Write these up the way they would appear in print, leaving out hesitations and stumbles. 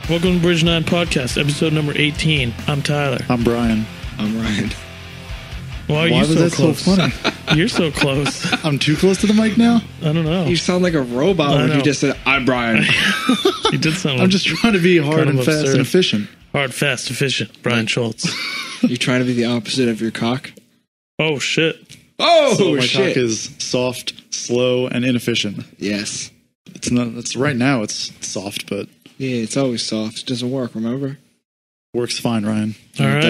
Welcome to Bridge 9 Podcast, episode number 18. I'm Tyler. I'm Brian. I'm Ryan. Why are you was so that close? so funny? You're so close. I'm too close to the mic now? I don't know. You sound like a robot when you just said, I'm Brian. You did sound I'm just trying to be hard kind and of fast absurd. and efficient. Hard, fast, efficient. Brian Schultz. You're trying to be the opposite of your cock? Oh, shit. Oh, So my shit. cock is soft, slow, and inefficient. Yes. It's not. It's right now. It's soft, but Yeah, it's always soft. It doesn't work, remember? works fine, Ryan. All It right.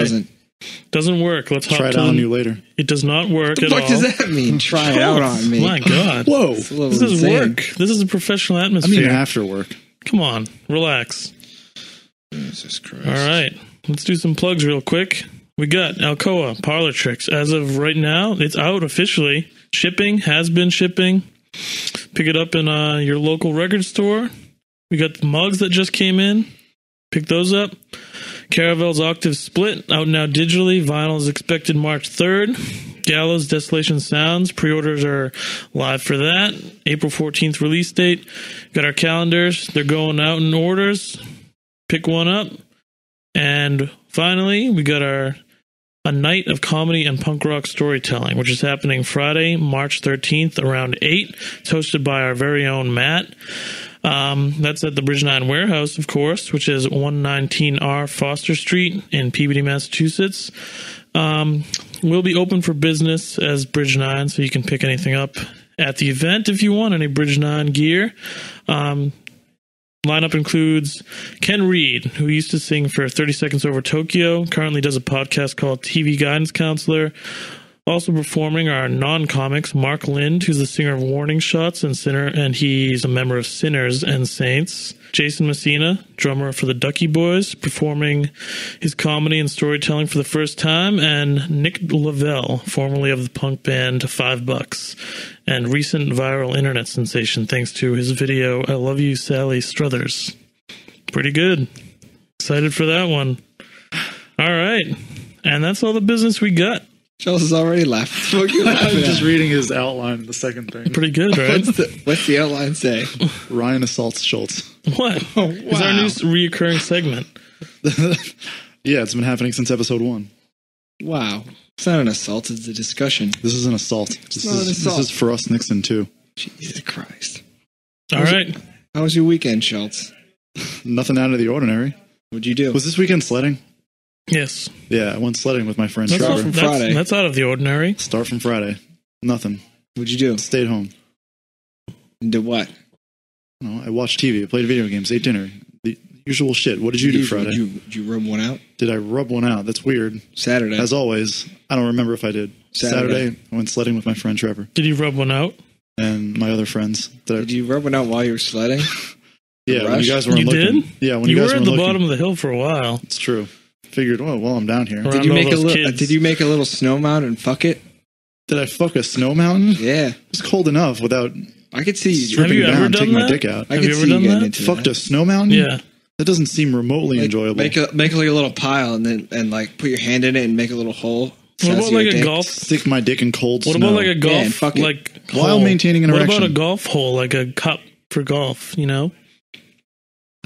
doesn't work. Let's hop Try it to out on the- you later. It does not work What at the all. fuck does that mean? Try it out on me. My God. Whoa! It's a little This is insane. work. This is a professional I atmosphere. mean, after work. Come on. Relax. Jesus Christ. All right. Let's do some plugs real quick. We got Alcoa Parlor Tricks. As of right now, it's out officially. Shipping, has been shipping. Pick it up in your local record store. We got the mugs that just came in. Pick those up. Caravel's Octave Split, out now digitally. Vinyl is expected March 3rd. Gallows Desolation Sounds, pre-orders are live for that. April 14th release date. Got our calendars. They're going out in orders. Pick one up. And finally, we got a night of comedy and punk rock storytelling, which is happening Friday, March 13th around 8. It's hosted by our very own Matt. That's at the Bridge 9 Warehouse, of course, which is 119R Foster Street in Peabody, Massachusetts. We'll be open for business as Bridge 9, so you can pick anything up at the event if you want, any Bridge 9 gear. Lineup includes Ken Reed, who used to sing for 30 Seconds Over Tokyo, currently does a podcast called TV Guidance Counselor. Also performing are non-comics Mark Lind, who's the singer of Warning Shots and he's a member of Sinners and Saints. Jason Messina, drummer for the Ducky Boys, performing his comedy and storytelling for the first time, and Nick Lavelle, formerly of the punk band $5, and recent viral internet sensation thanks to his video I Love You, Sally Struthers. Pretty good. Excited for that one. All right. And that's all the business we got. Charles has already left. Fuck you I'm laughing just at? reading his outline, the second thing. Pretty good, right? What's the outline say? Ryan assaults Schultz. What? Oh, It's our wow. new reoccurring segment. Yeah, it's been happening since episode 1. Wow. It's not an assault, it's a discussion. This is an assault. This not an is assault. This is for us Nixon too. Jesus Christ. All right. How was your weekend, Schultz? Nothing out of the ordinary. What'd you do? Was this weekend sledding? Yes. Yeah, I went sledding with my friend That's, Start Trevor. from that's, Friday. that's out of the ordinary. Start from Friday. Nothing. What'd you do? Stayed home. And did what? No, I watched TV. I played video games. Ate dinner. The usual shit. What did you do Friday? Did you rub one out? Did I rub one out? That's weird. Saturday. As always, I don't remember if I did. Saturday. I went sledding with my friend Trevor Did you rub one out? and my other friends. Did you rub one out while you were sledding? Yeah, when Rush? you guys weren't You looking. did? Yeah, when You you were guys at weren't the looking. bottom of the hill for a while. It's true. Figured, well, while I'm down here. Right. Did you all make a those little? kids. Did you make a little snow mountain and fuck it? Did I fuck a snow mountain? Yeah, It was cold enough without I could see you. Have stripping you ever down, done taking my that? dick out. I Have could you ever see you done getting that? into Fucked that. a snow mountain? Yeah. That doesn't seem remotely Like, enjoyable. Make like a little pile and like put your hand in it and make a little hole. What Size about of your like a dick. golf? Stick my dick in cold What snow. about like a golf? and fuck it. Like While hole? maintaining an What erection. about a golf hole, like a cup for golf? You know?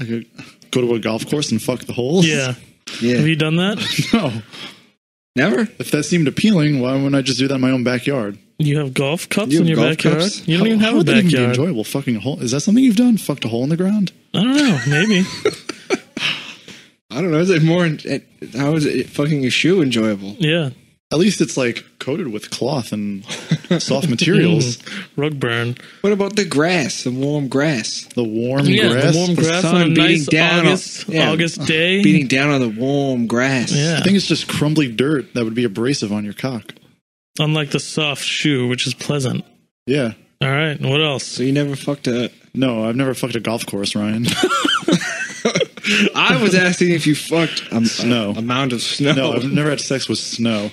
I could go to a golf course and fuck the holes? Yeah. Yeah, Have you done that? No. never. If that seemed appealing, why wouldn't I just do that in my own backyard? You have golf cups You have in your golf backyard? cups? You don't even How have a would that even be backyard. enjoyable? Fucking a hole? Is that something you've done? Fucked a hole in the ground? I don't know. Maybe. I don't know. Is it more? How is it fucking your shoe enjoyable? Yeah. At least it's like coated with cloth and soft materials. Rug burn. What about the grass? The warm grass The warm Yeah, grass. the warm grass sun on a beating nice down on- August day. beating down on the warm grass. Yeah. I think it's just crumbly dirt that would be abrasive on your cock. Unlike the soft shoe, which is pleasant. Yeah. All right. What else? So you never fucked a. No, I've never fucked a golf course, Ryan. I was asking if you fucked Snow. a mound of snow. No, I've never had sex with snow.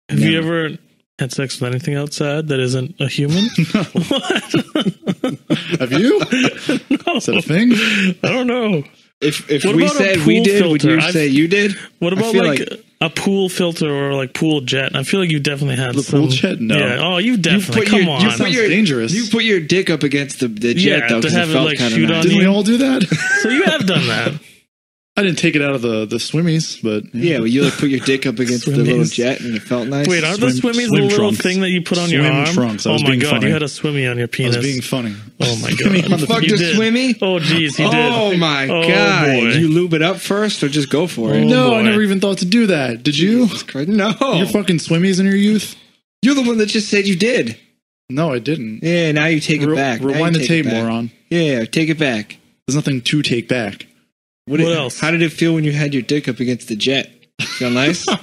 Have you Never. ever had sex with anything outside that isn't a human? Have you? No. Is that a thing? I don't know. If What we about a said we pool did, would filter? you say you did? What I about feel like a pool filter or like pool jet? I feel like you definitely had The some. pool jet? No. Yeah. Oh, you definitely. put Come your- on. you put Sounds your- dangerous. You put your dick up against the jet Yeah, though, to because have it it, felt like, kind of shoot nice. on Didn't we you. all do that? So you have done that. I didn't take it out of the swimmies, but Yeah, well, you like put your dick up against the little Swimmies. jet and it felt nice. Wait, aren't the Swim- swimmies the swim little trunks. thing that you put on your Swim arm? trunks. I Oh was my being god, funny. you had a swimmy on your I penis. was being funny. Oh my Swimming god. on the Fucked You a did. swimmy? Oh jeez, he did. Oh my Oh, god! boy. Did you lube it up first or just go for it? Oh, No, boy. I never even thought to do that. Did you? Jesus Christ, no. Your fucking swimmies in your youth? You're the one that just said you did. No, I didn't. Yeah, now you take it back. Now Rewind you the take tape, it back. moron. Yeah, take it back. There's nothing to take back. What else? How did it feel when you had your dick up against the jet? Feel nice? I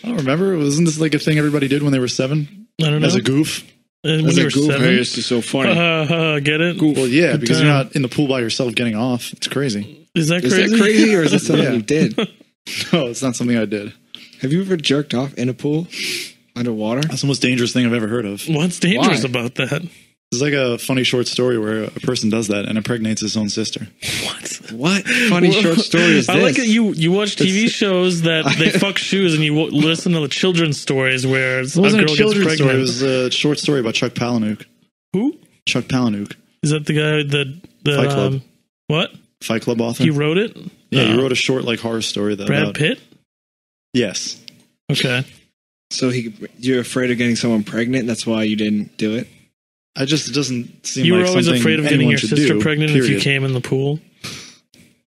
don't remember. Wasn't this like a thing everybody did when they were 7? I don't know. As a goof? And when As you a were goof, 7? it's just so funny. Get it? Well, yeah, Good because time. you're not in the pool by yourself getting off. It's crazy. Is that Is crazy? that crazy or is that something Yeah. you did? No, it's not something I did. Have you ever jerked off in a pool underwater? That's the most dangerous thing I've ever heard of. What's dangerous Why? about that? It's like a funny short story where a person does that and impregnates his own sister. What? What funny short story is this? I like it. You watch TV shows that they fuck shoes, and you listen to the children's stories where It wasn't a a girl children's gets story. pregnant. It was a short story about Chuck Palahniuk. Who Chuck Palahniuk, is that? The guy that Fight Club. what? Fight Club author. He wrote it. Yeah, he wrote a short like horror story that Brad about, Pitt. Yes. Okay. So you're afraid of getting someone pregnant, and that's why you didn't do it? It just seemed You were like always something afraid of getting anyone your should sister do, pregnant if you period. came in the pool.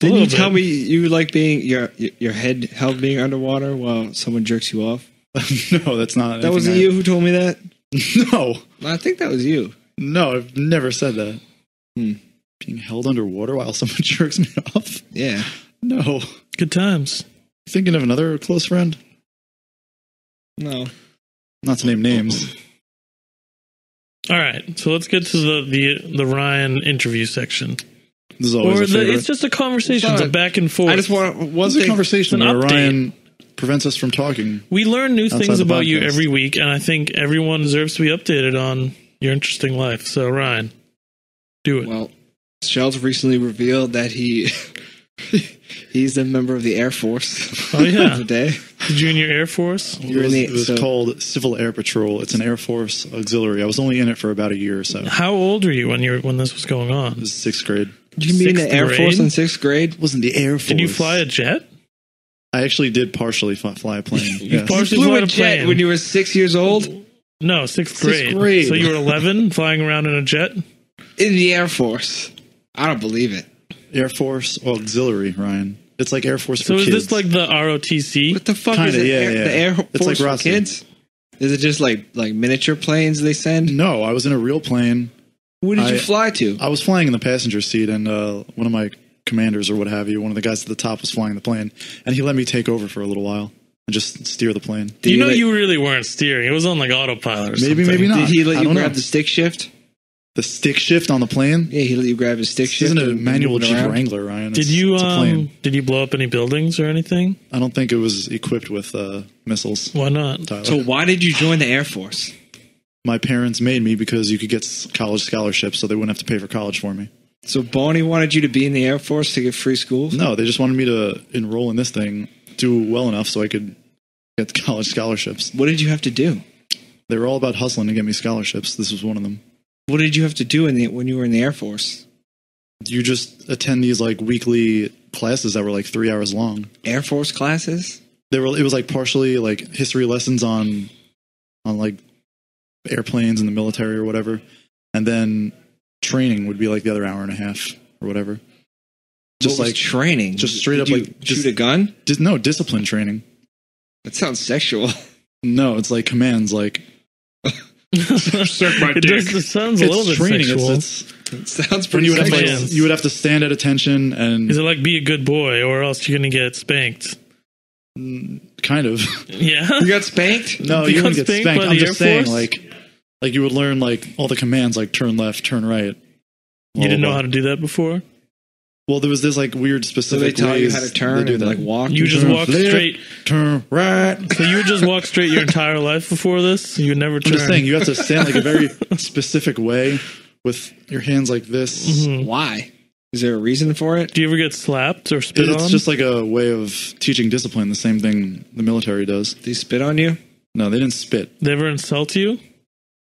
Didn't you little tell bit. me you like being your head held being underwater while someone jerks you off? No, that's not. That wasn't you who told me that? No, I think that was you. no, I've never said that. Hmm. Being held underwater while someone jerks me off? Yeah. No. Good times. Thinking of another close friend? No. Not to name names. All right, so let's get to the Ryan interview section. This is always Or a favorite. it's just a conversation, it's a Sorry. back and forth. I just want one It's a thing. conversation It's an where update. Ryan prevents us from talking. We learn new Outside things the about you podcast. every week, and I think everyone deserves to be updated on your interesting life. So, Ryan, do it. Well, Shells recently revealed that he's a member of the Air Force. Oh, yeah. Today. Did you in your Air Force? You're in the- It was so- called Civil Air Patrol. It's an Air Force auxiliary. I was only in it for about a year or so. It How old were you when this was going on? was 6th grade. You mean the Sixth Air grade? Force in 6th grade? It wasn't the Air Force. Did you fly a jet? I actually did partially fly a plane. You yes. partially You flew flight a a jet plane. when you were 6 years old? In No, sixth grade. grade. So you were 11, flying around in a jet. the Air Force. I don't believe it. Air Force auxiliary, Ryan. It's like Air Force So for is kids. this like the ROTC? What the fuck is Kinda, it? yeah, yeah. The Air Force It's like for Rossi. kids? Is it just like miniature planes they send? No, I was in a real plane. Who did you I- fly to? I was flying in the passenger seat, and one of my commanders or what have you, one of the guys at the top was flying the plane, and he let me take over for a little while and just steer the plane. Did You he know let- you really weren't steering. It was on like autopilot or Maybe, something. maybe not. Did he let I you don't grab know. the stick shift? The stick shift on the plane? Yeah, he let you grab his stick This shift. isn't a and manual move it Jeep around? Wrangler, Ryan. Did you It's a plane. did you blow up any buildings or anything? I don't think it was equipped with missiles. Why not? Tyler. So why did you join the Air Force? My parents made me because you could get college scholarships, so they wouldn't have to pay for college for me. So Bonnie wanted you to be in the Air Force to get free schools? No, they just wanted me to enroll in this thing, do well enough so I could get the college scholarships. What did you have to do? They were all about hustling to get me scholarships. This was one of them. What did you have to do when you were in the Air Force? You just attend these like weekly classes that were like 3 hours long. Air Force classes? It was like partially like history lessons on like airplanes in the military or whatever, and then training would be like the other hour and a half or whatever. Just What was like training. just straight Did up you like shoot a gun? no discipline training. That sounds sexual. No, it's like commands. Like It sounds a little it's bit training. sexual. It sounds When pretty you would have sexual. Commands. like, you would have to stand at attention and Is it like be a good boy or else you're gonna get spanked? kind of. Yeah. You got spanked? No, You you got wouldn't get spanked spanked. by I'm the just Air saying, Force? like you would learn like all the commands, like turn left, turn right. You didn't know how to do that before? Well, there was this like weird So specific. they tell you ways how to they turn do and that. like walk? You just Turn walked left, straight. turn right. So you would just walk straight your entire life before this? You would never I'm turn. just saying you have to stand like a very specific way with your hands like this. Mhm. Why? Is there a reason for it? Do you ever get slapped or spit It's on? just like a way of teaching discipline. The same thing the military does. They spit on you? No, they didn't spit. They ever insult you?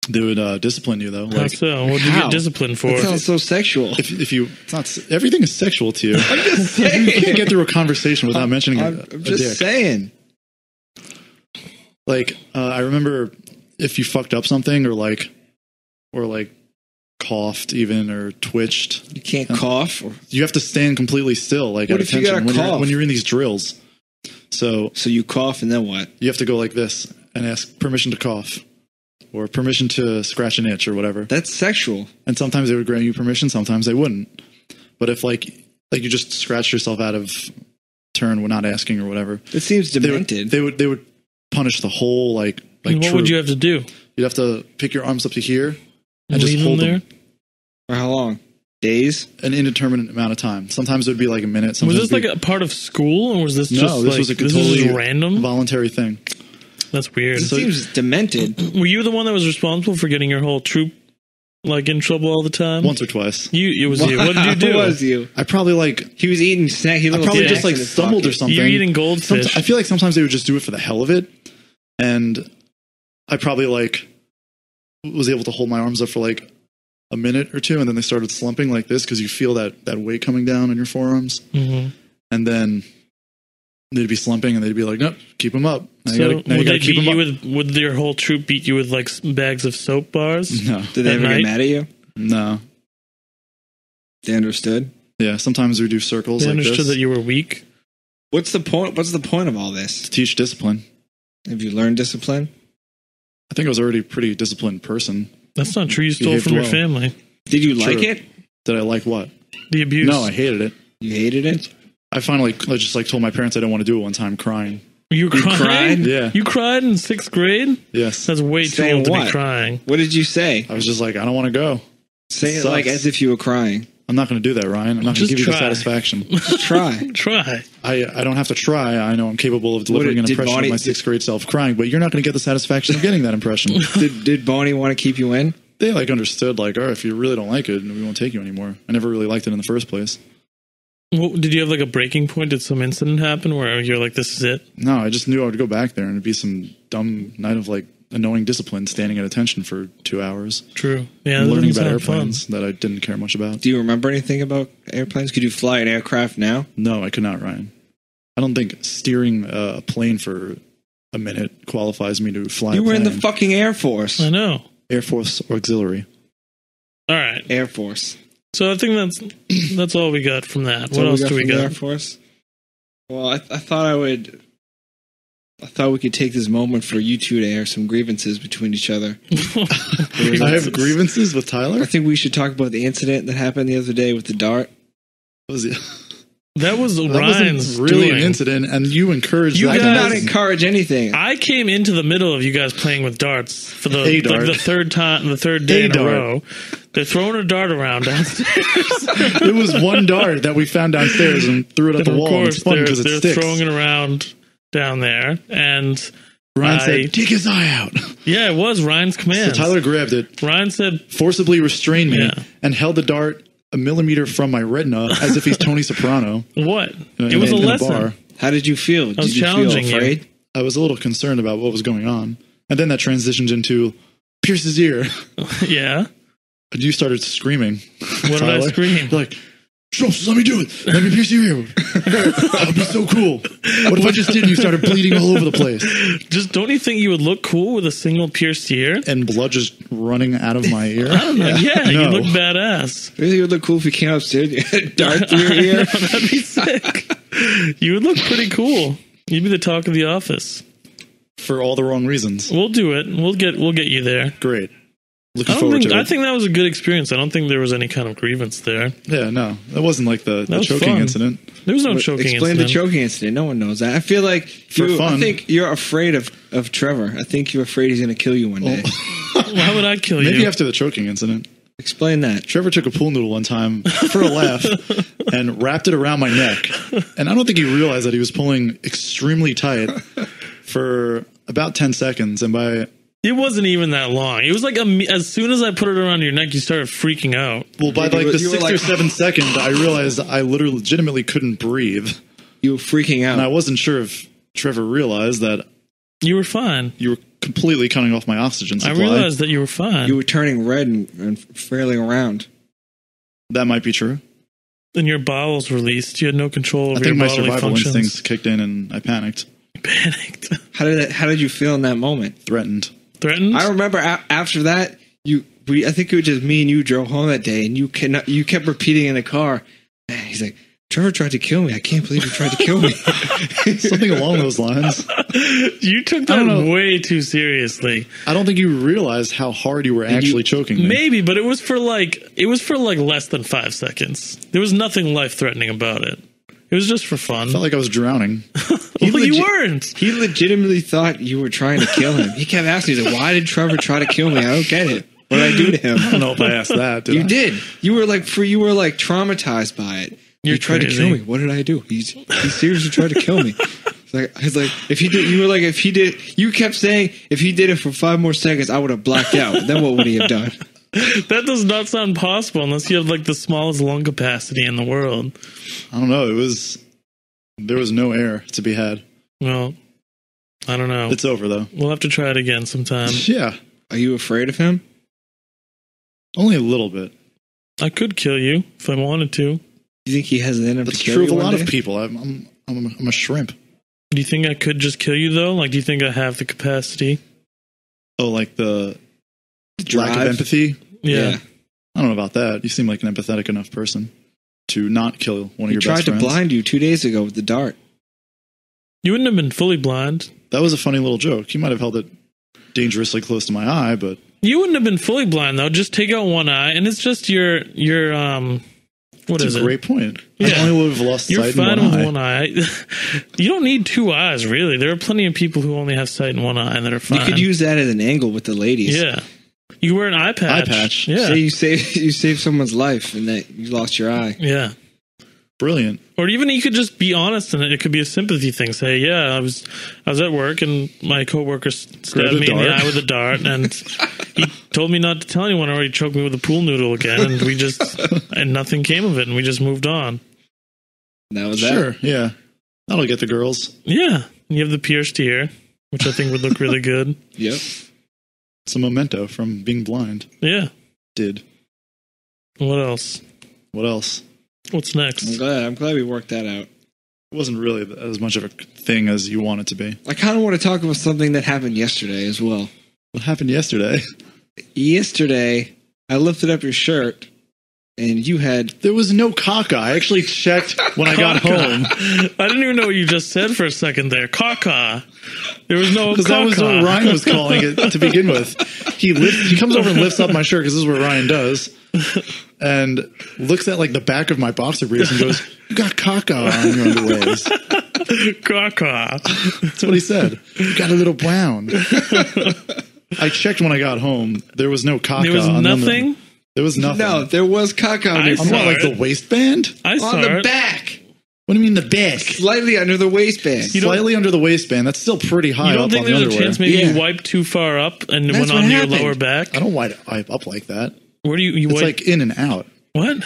They would discipline you though. How so? What did you How? get disciplined for? That sounds so sexual. If you, it's not everything is sexual to you. I'm just saying. You can't get through a conversation without mentioning I'm a just dick. saying. Like I remember if you fucked up something or coughed even or twitched, You can't cough. Or, you have to stand completely still, like What at if you attention got a cough? when you're in these drills. So you cough and then what? you have to go like this and ask permission to cough or permission to scratch an itch or whatever. That's sexual. And sometimes they would grant you permission, sometimes they wouldn't. But if like you just scratched yourself out of turn when not asking or whatever, It seems demented. they would punish the whole like And what troop. would you have to do? You'd have to pick your arms up to here and just Leave hold them there? them For how long? Days? an indeterminate amount of time. Sometimes it would be like a minute. Was Sometimes this like a part of school, or was this just this was a this totally is random? voluntary thing. That's weird. It seems demented. Were you the one that was responsible for getting your whole troop like in trouble all the time? Once or twice. It was you. What did you do? It was you. I probably like He was eating snack. He I little probably snacks just like in his stumbled or pocket. something. You're eating goldfish. I feel like sometimes they would just do it for the hell of it, and I probably like was able to hold my arms up for like a minute or two, and then they started slumping like this because you feel that weight coming down on your forearms, Mm-hmm. and then they'd be slumping, and they'd be like, "Nope, keep them up." Now So you would gotta they keep beat them you up. would your whole troop beat you with like bags of soap bars? No, Did they At ever night? get mad at you? no, They understood. yeah. Sometimes we do circles They like understood this that you were weak. What's the point? What's the point of all this? to teach discipline. Have you learned discipline? I think I was already a pretty disciplined person. That's not true. You stole Behaved from your well. family. Did you like True. it? Did I like what? The abuse. No, I hated it. You hated it? I finally just like told my parents I didn't want to do it one time, crying. You cried? cried? Yeah. You cried in 6th grade? Yes. That's way too Saying old to what? be crying. What did you say? I was just like, I don't want to go. Say it Sucks. like as if you were crying. I'm not going to do that, Ryan. I'm not going to Just give you the try. satisfaction. Just try. Try. I don't have to try. I know I'm capable of delivering an did impression Bonnie- of my 6th grade self crying, but you're not going to get the satisfaction of getting that impression. did Bonnie want to keep you in? They like understood like, oh, if you really don't like it, we won't take you anymore. I never really liked it in the first place. Well, did you have like a breaking point? Did some incident happen where you're like, this is it? No, I just knew I would go back there and it'd be some dumb night of like annoying discipline, standing at attention for 2 hours, True. Yeah, and that learning doesn't about sound airplanes that I didn't care much about. Do you remember anything about airplanes? Could you fly an aircraft now? No, I could not, Ryan. I don't think steering a plane for a minute qualifies me to fly. You a were in the plane. fucking Air Force. I know. Air Force Auxiliary. All right. Air Force. So I think that's all we got from that. That's What all else do we from the Air got? Force? Well, I thought I thought we could take this moment for you two to air some grievances between each other. I have grievances with Tyler. I think we should talk about the incident that happened the other day with the dart. What was it? That was That Ryan's wasn't really doing. an incident, and you encouraged You that. I did guys- not encourage anything. I came into the middle of you guys playing with darts for the A dart. the third day A in dart. a row. They're throwing a dart around downstairs. It was one dart that we found downstairs and threw it at the And of wall. And course, it's fun because it they're sticks. throwing it around down there, and Ryan I- said, "Take his eye out." yeah, it was Ryan's So command. Tyler grabbed it, Ryan said, forcibly restrained me, Yeah. and held the dart a millimeter from my retina as if he's Tony Soprano. "What? in It was a in lesson." bar. How did you feel? was Did you feel challenging you. afraid? I was a little concerned about what was going on, and then that transitioned into pierce his ear. Yeah. And you started screaming. What did I Tyler. scream? You're like, "Schultz, let me do it. Let me pierce your ear. That would be so cool. What if I just did and you started bleeding all over the place? Just don't you think you would look cool with a single pierced ear? And blood just running out of my ear? I don't know. Yeah, you No. look badass. Really, it would look cool if you came upstairs and you had a dart through your ear. That'd be sick. You would look pretty cool. You'd be the talk of the office. For all the wrong reasons. We'll do it. We'll get you there. Great. Looking forward to it. I think that was a good experience. I don't think there was any kind of grievance there. Yeah, no. That wasn't like the was choking fun. incident. There was no choking Explain incident. the choking incident. No one knows that. I feel like For fun. I think you're afraid of Trevor. I think you're afraid he's going to kill you one day. Why would I kill Maybe you? after the choking incident. Explain that. Trevor took a pool noodle one time for a laugh and wrapped it around my neck. And I don't think he realized that he was pulling extremely tight for about 10 seconds. And by, It wasn't even that long. It was like as soon as I put it around your neck, you started freaking out. well, by You like were- the you were 6th like- or 7th second, I realized I literally legitimately couldn't breathe. You were freaking out. And I wasn't sure if Trevor realized that You were fine. you were completely cutting off my oxygen I supply. realized that you were fine. You were turning red and flailing around. That might be true. And your bowels released. You had no control over I think your my bodily survival functions. instincts kicked in and I panicked. Panicked. How did you feel in that moment? Threatened. Threatened? I remember after that, I think it was just me and you drove home that day, and you kept repeating in the car. He's like, Trevor tried to kill me. I can't believe he tried to kill me. Something along those lines. You took that way too seriously. I don't think you realized how hard you were actually choking me. Maybe, but it was for like less than 5 seconds. There was nothing life threatening about it. It was just for fun. I felt like I was drowning. You weren't. He legitimately thought you were trying to kill him. He kept asking, he's like, why did Trevor try to kill me? I don't get it. What did I do to him? I don't know if I asked that. You did. You were like traumatized by it. You're He tried crazy. to kill me. What did I do? He seriously tried to kill me. He's like, if he did, you were like, if he did, you kept saying, if he did it for 5 more seconds, I would have blacked out. Then what would he have done? That does not sound possible unless you have like the smallest lung capacity in the world. I don't know. There was no air to be had. Well, I don't know. It's over though. We'll have to try it again sometime. Yeah. Are you afraid of him? Only a little bit. I could kill you if I wanted to. You think he has it in him That's to kill true you of a one lot day? of people. I'm a shrimp. Do you think I could just kill you though? Like, do you think I have the capacity? Oh, like the Drive? lack of empathy? Yeah. I don't know about that. You seem like an empathetic enough person to not kill one of He your tried best to friends. blind you 2 days ago with the dart. You wouldn't have been fully blind. That was a funny little joke. You might have held it dangerously close to my eye, but You wouldn't have been fully blind though. Just take out one eye, and it's just your what it's is a it? great point. Yeah. I only would have lost You're sight fine in with one eye. one eye. You don't need 2 eyes, really. There are plenty of people who only have sight in one eye and that are fine. You could use that as an angle with the ladies. Yeah. You wear an eye patch. Eye patch. Yeah. Say you saved someone's life and that you lost your eye. Yeah. Brilliant. Or even you could just be honest and it could be a sympathy thing. Say, yeah, I was at work and my coworker stabbed me in the eye with a dart and he told me not to tell anyone, or he choked me with a pool noodle again, and and nothing came of it, and we just moved on. That was Sure, that. yeah. That'll get the girls. Yeah. And you have the pierced ear, which I think would look really good. Yep. It's a memento from being blind. Yeah. Did. What else? What else? What's next? I'm glad we worked that out. It wasn't really as much of a thing as you want it to be. I kind of want to talk about something that happened yesterday as well. What happened yesterday? Yesterday, I lifted up your shirt, and you had... There was no caca. I actually checked when I got home. I didn't even know what you just said for a second there. Caca. There was no Because that was what caca. Ryan was calling it to begin with. He comes over and lifts up my shirt, because this is what Ryan does, and looks at like the back of my boxer briefs and goes, "You got caca on your underwears." Caca. That's what he said. You got a little brown. I checked when I got home. There was no caca. There was nothing? There was nothing. No, there was caca on I your saw On what, it. like the waistband? I saw On the it. back. What do you mean the back? Slightly under the waistband. Slightly under the waistband. That's still pretty high You don't up think on the there's a underwear. chance maybe Yeah. you wiped too far up and That's went what onto your happened. lower back? I don't wipe up like that. Where do you It's wipe? like in and out. What?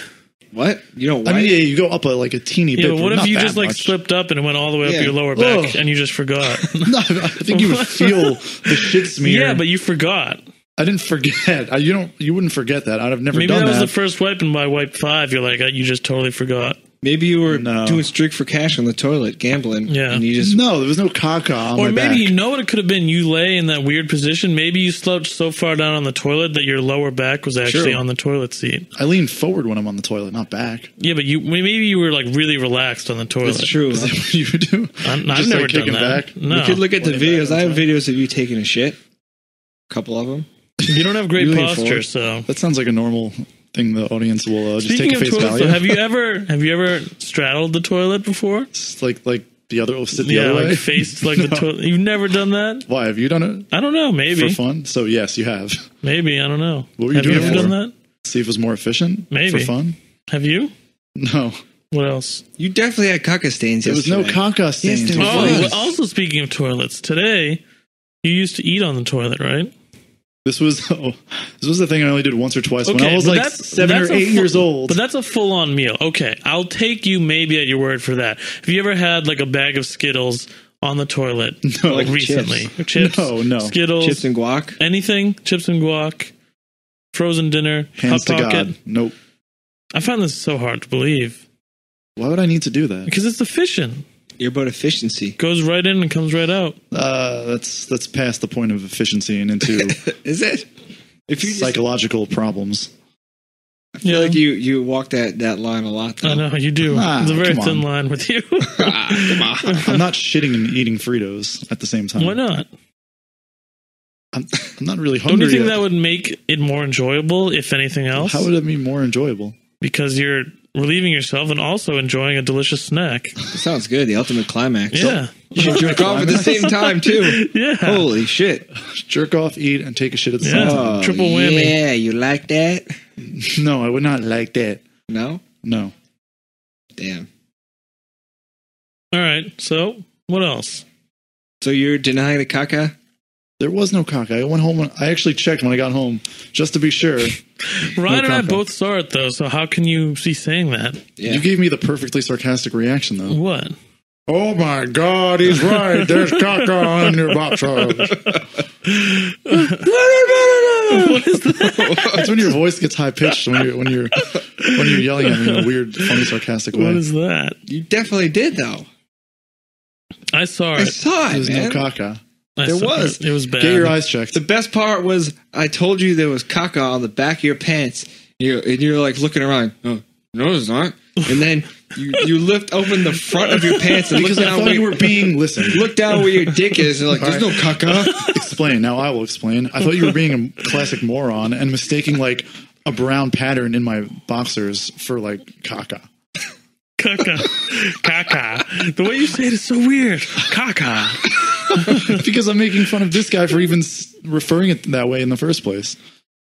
What? You don't I wipe? mean, yeah, you go up like a teeny Yeah, bit. but what not if you that just like much. slipped up and it went all the way Yeah. up your lower back Ugh. and you just forgot? No, I think you would feel the shit smear. Yeah, but you forgot. I didn't forget. You wouldn't forget that. I'd have never Maybe done that was that. the first wipe, and by wipe 5, you're like, you just totally forgot. Maybe you were No. doing streak for cash on the toilet, gambling. Yeah. And you just... No, there was no caca on Or my maybe back. you know what it could have been. You lay in that weird position. Maybe you slouched so far down on the toilet that your lower back was actually Sure. on the toilet seat. I lean forward when I'm on the toilet, not back. Yeah, but maybe you were like really relaxed on the toilet. That's true. Is that what you do? I've Just never start done kicking that. back? No, You could look at the Way videos. back I have on top. videos of you taking a shit. A couple of them. you don't have great You lean posture. forward. So That sounds like a normal thing the audience will just speaking take of at face toilets, value. though, have you ever straddled the toilet before? It's like the other, sit the Yeah, other way. like faced like the No. toilet. You've never done that? Why have you done it I don't know. Maybe. for fun? So yes, you have. Maybe I don't know. What were you have doing you ever it for? done that? See if it was more efficient. Maybe. For fun. Have you? No, What else? You definitely had caca stains there was no yesterday. caca stains. there It was was. Oh, fine. well, also speaking of toilets, today you used to eat on the toilet, right? This was the thing I only did once or twice when Okay, I was but like that's- 7 that's or a 8 years old. But that's a full-on meal. Okay, I'll take you maybe at your word for that. Have you ever had like a bag of Skittles on the toilet No, like recently? Chips, No. Skittles, Chips and guac. anything, chips and guac, frozen dinner, Hands to Hot Pocket. God. Nope. I find this so hard to believe Why would I need to do that? because it's efficient. You're about efficiency. Goes right in and comes right out. That's past the point of efficiency and into Is it? If you just, psychological problems. I feel like you walk that line a lot. Though. I know you do. Ah, It's a very come thin on. line with you. Come on. I'm not shitting and eating Fritos at the same time. Why not? I'm not really Don't hungry you think yet. that would make it more enjoyable, if anything else? How would it be more enjoyable? Because you're relieving yourself and also enjoying a delicious snack. That sounds good. The ultimate climax. Yeah. You should jerk off at the same time too. Yeah. Holy shit. Jerk off, eat, and take a shit at the Yeah. same time. Triple whammy. Yeah, you like that? No, I would not like that. No? No. Damn. All right. So, what else? So you're denying the caca? There was no caca. I went home. I actually checked when I got home just to be sure. Ryan and I caca. both saw it, though, so how can you be saying that? Yeah. You gave me the perfectly sarcastic reaction, though. What? Oh my God, he's right. There's caca on your boxers. What is that? That's when your voice gets high pitched when you're yelling at me in a weird, funny, sarcastic way. What is that? You definitely did though. I saw I it. saw it, There's no man. caca. I there saw was. It was bad. Get your eyes checked. The best part was I told you there was caca on the back of your pants. And you're like looking around. Oh, no, it's not. And then you lift open the front of your pants and Because look I down thought where you were being look down where your dick is. And like, there's no caca. Explain. Now I will explain. I thought you were being a classic moron and mistaking like a brown pattern in my boxers for like caca. Caca. Caca. The way you say it is so weird. Caca. Because I'm making fun of this guy for even referring it that way in the first place.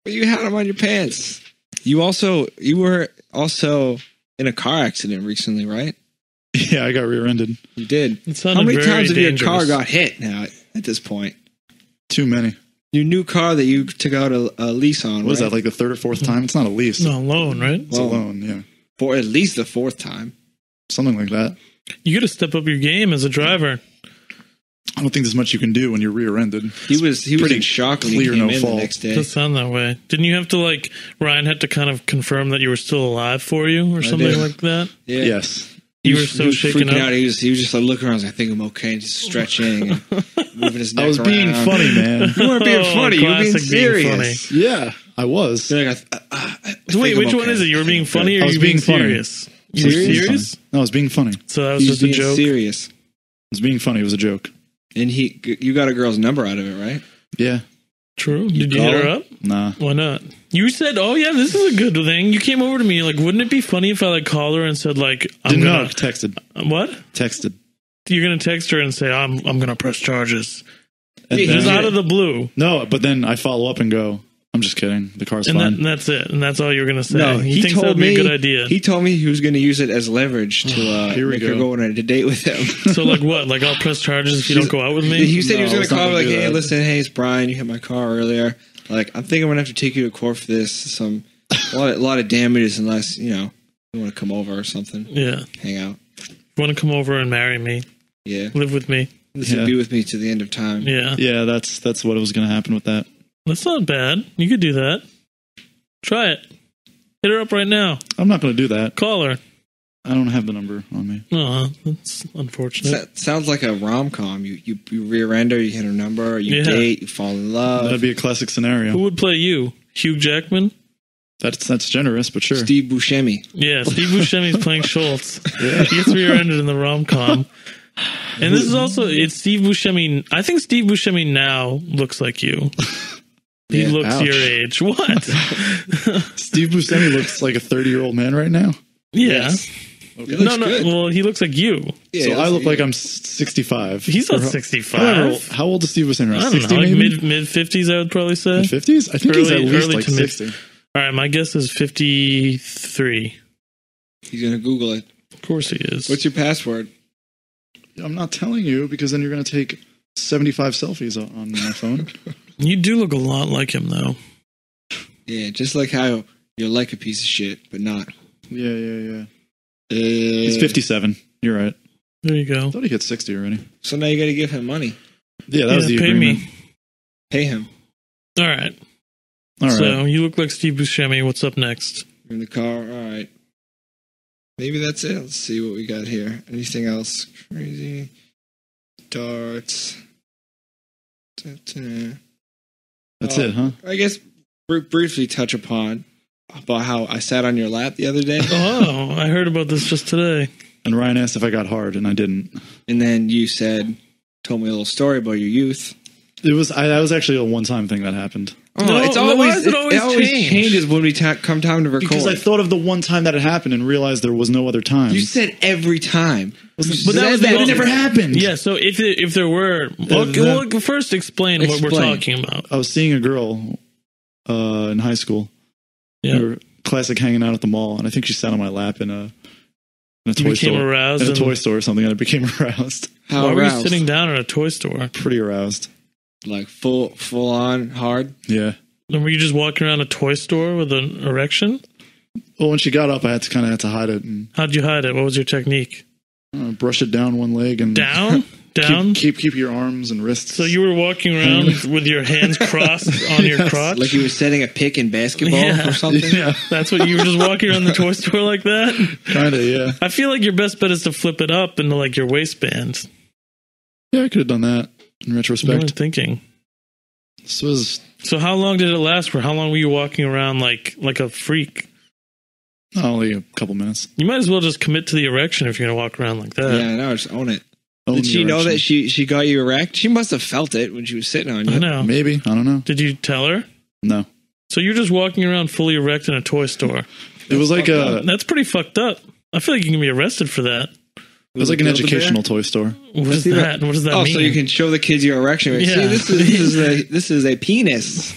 But you had them on your pants. You were also in a car accident recently, right? Yeah, I got rear-ended. You did. It sounded How many very times have your dangerous. car got hit now at this point? Too many. Your new car that you took out a lease on, What is right? that, like the third or fourth time? It's not a lease. No, loan, right? It's a loan, yeah. For at least the fourth time. Something like that. You got to step up your game as a driver. I don't think there's much you can do when you're rear-ended. He was pretty in shock when he clear, came no in fault. the next It day. does sound that way. Didn't you have to, like, Ryan had to kind of confirm that you were still alive for you or something did. like that? Yeah. Yes. You were He so was shaken freaking up. out. He was just like looking around. I was like, I think I'm okay. And just stretching and moving his neck I was being around. funny, man. You weren't being Oh, funny. You were being classic being serious. Yeah, I was. You're like, So wait, which one is it? You were being funny or I was you were being being funny. serious? You were Serious? serious? No, I was being funny. I So that was He's just a being joke? serious. was being funny. It was a joke. And you got a girl's number out of it, right? Yeah. True. Did you hit her up? Nah. Why not? You said, "Oh yeah, this is a good thing." You came over to me like, "Wouldn't it be funny if I like called her and said like, I'm Didn't know. gonna Texted. what? Texted. You're gonna text her and say I'm gonna press charges." And Yeah, Just then- out of the blue, no, but then I follow up and go, I'm just kidding. The car's and fine. that's it, and that's all you're gonna say. No, he thinks that would be a good idea. He told me he was going to use it as leverage to Here we make her go. go on a date with him. So like what? Like I'll press charges if you don't go out with me. He said he was No, going it's to not call me gonna like, do "Hey, that. listen, hey, it's Brian. You hit my car earlier. Like, I'm thinking I'm going to have to take you to court for this. A lot of damages unless you want to come over or something. Yeah, Hang out. want to come over and marry me, Yeah, live with me. listen, Yeah. be with me to the end of time. Yeah, Yeah, that's what was going to happen with that. that's not bad. You could do that. Try it. Hit her up right now. I'm not going to do that. Call her. I don't have the number on me. Oh, that's unfortunate. That sounds like a rom-com. You rear end her, you hit her number, you Yeah. date, you fall in love. That'd be a classic scenario. Who would play you? Hugh Jackman? That's generous, but sure. Steve Buscemi. Yeah, Steve Buscemi's playing Schultz. He gets rear-ended in the rom-com. And this is also, it's Steve Buscemi. I think Steve Buscemi now looks like you. He Yeah, looks ouch. your age. What? Steve Buscemi looks like a 30-year-old man right now. Yeah. He looks No, good. well, he looks like you. Yeah, So he I looks- look like I'm 65. He's not Or how- 65. however, how old is Steve Buscemi? I don't 60 know, like maybe? mid-50s, I would probably say. 50s? I think he's at Early- least early like to mid- 60. All right, my guess is 53. He's going to Google it. Of course he is. What's your password? I'm not telling you because then you're going to take 75 selfies on my phone. You do look a lot like him, though. Yeah, just like how you're like a piece of shit, but not. Yeah. He's 57. You're right. There you go. I thought he hit 60 already. So now you got to give him money. Yeah, that was the pay agreement. me. Pay him. All right. All right. So you look like Steve Buscemi. What's up next? You're in the car. All right. Maybe that's it. Let's see what we got here. Anything else crazy? Darts. That's it, huh? I guess briefly touch upon about how I sat on your lap the other day. Oh, I heard about this just today. And Ryan asked if I got hard, and I didn't. And then you told me a little story about your youth. That was actually a one-time thing that happened. Oh, No, it's why always, does it always change? changes when we come time to record. Because I thought of the one time that it happened and realized there was no other time. You said every time. But that was it never happened. Yeah, so if there were... Well, first explain what we're talking about. I was seeing a girl in high school. Yeah. We were classic hanging out at the mall, and I think she sat on my lap in a toy store. Aroused in a toy store or something, and I became aroused. How Why were you aroused? sitting down at a toy store? Pretty aroused. Like full on hard? Yeah. And were you just walking around a toy store with an erection? Well, when she got up, I had to hide it and How'd you hide it? What was your technique? brush it down one leg and Down? Down? Keep your arms and wrists. So you were walking around with your hands crossed on your Yes. crotch? Like you were setting a pick in basketball Yeah. or something? Yeah, That's what you were just walking around the toy store like that? kind of. Yeah. I feel like your best bet is to flip it up into like your waistband. Yeah, I could have done that in You retrospect. weren't thinking. This was So how long did it last for? How long were you walking around like a freak? only a couple minutes. You might as well just commit to the erection if you're going to walk around like that. Yeah, I know. Just own it. Own Did the she know erection. that she got you erect? She must have felt it when she was sitting on you. I know. Maybe, I don't know. Did you tell her? No, So you're just walking around fully erect in a toy store. it was like That's pretty fucked up. I feel like you can be arrested for that. it was like an educational toy store. What is See that? What does that Oh, mean? so you can show the kids your erection. Like, Yeah. See, this is a penis.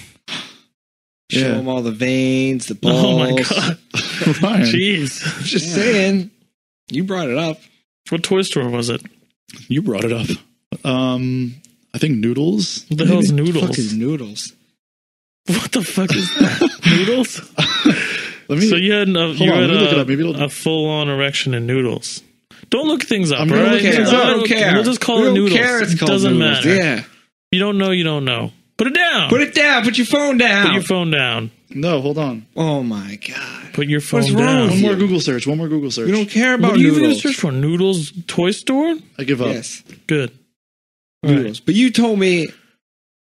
Show Yeah. them all the veins, the balls. Oh my god! Ryan, Jeez, Just saying. You brought it up. what toy store was it? you brought it up. I think Noodles. What the hell's Noodles? Fucking noodles. What the fuck is that? Noodles? Let me. So you had let me look it up. Maybe it'll- a full-on erection in Noodles. Don't look things up, I'm all gonna right? look things up. I don't care. We'll just call We it don't Noodles. care it's It called doesn't noodles. matter. Yeah. You don't know. You don't know. Put it down. Put it down. Put your phone down. Put your phone down. No, hold on. Oh my god. Put your phone What's wrong down. with One more you? Google search. One more Google search. We don't care What about are you going to noodles. search for? Noodles toy store? I give up. Yes. Good. All Noodles. But you told me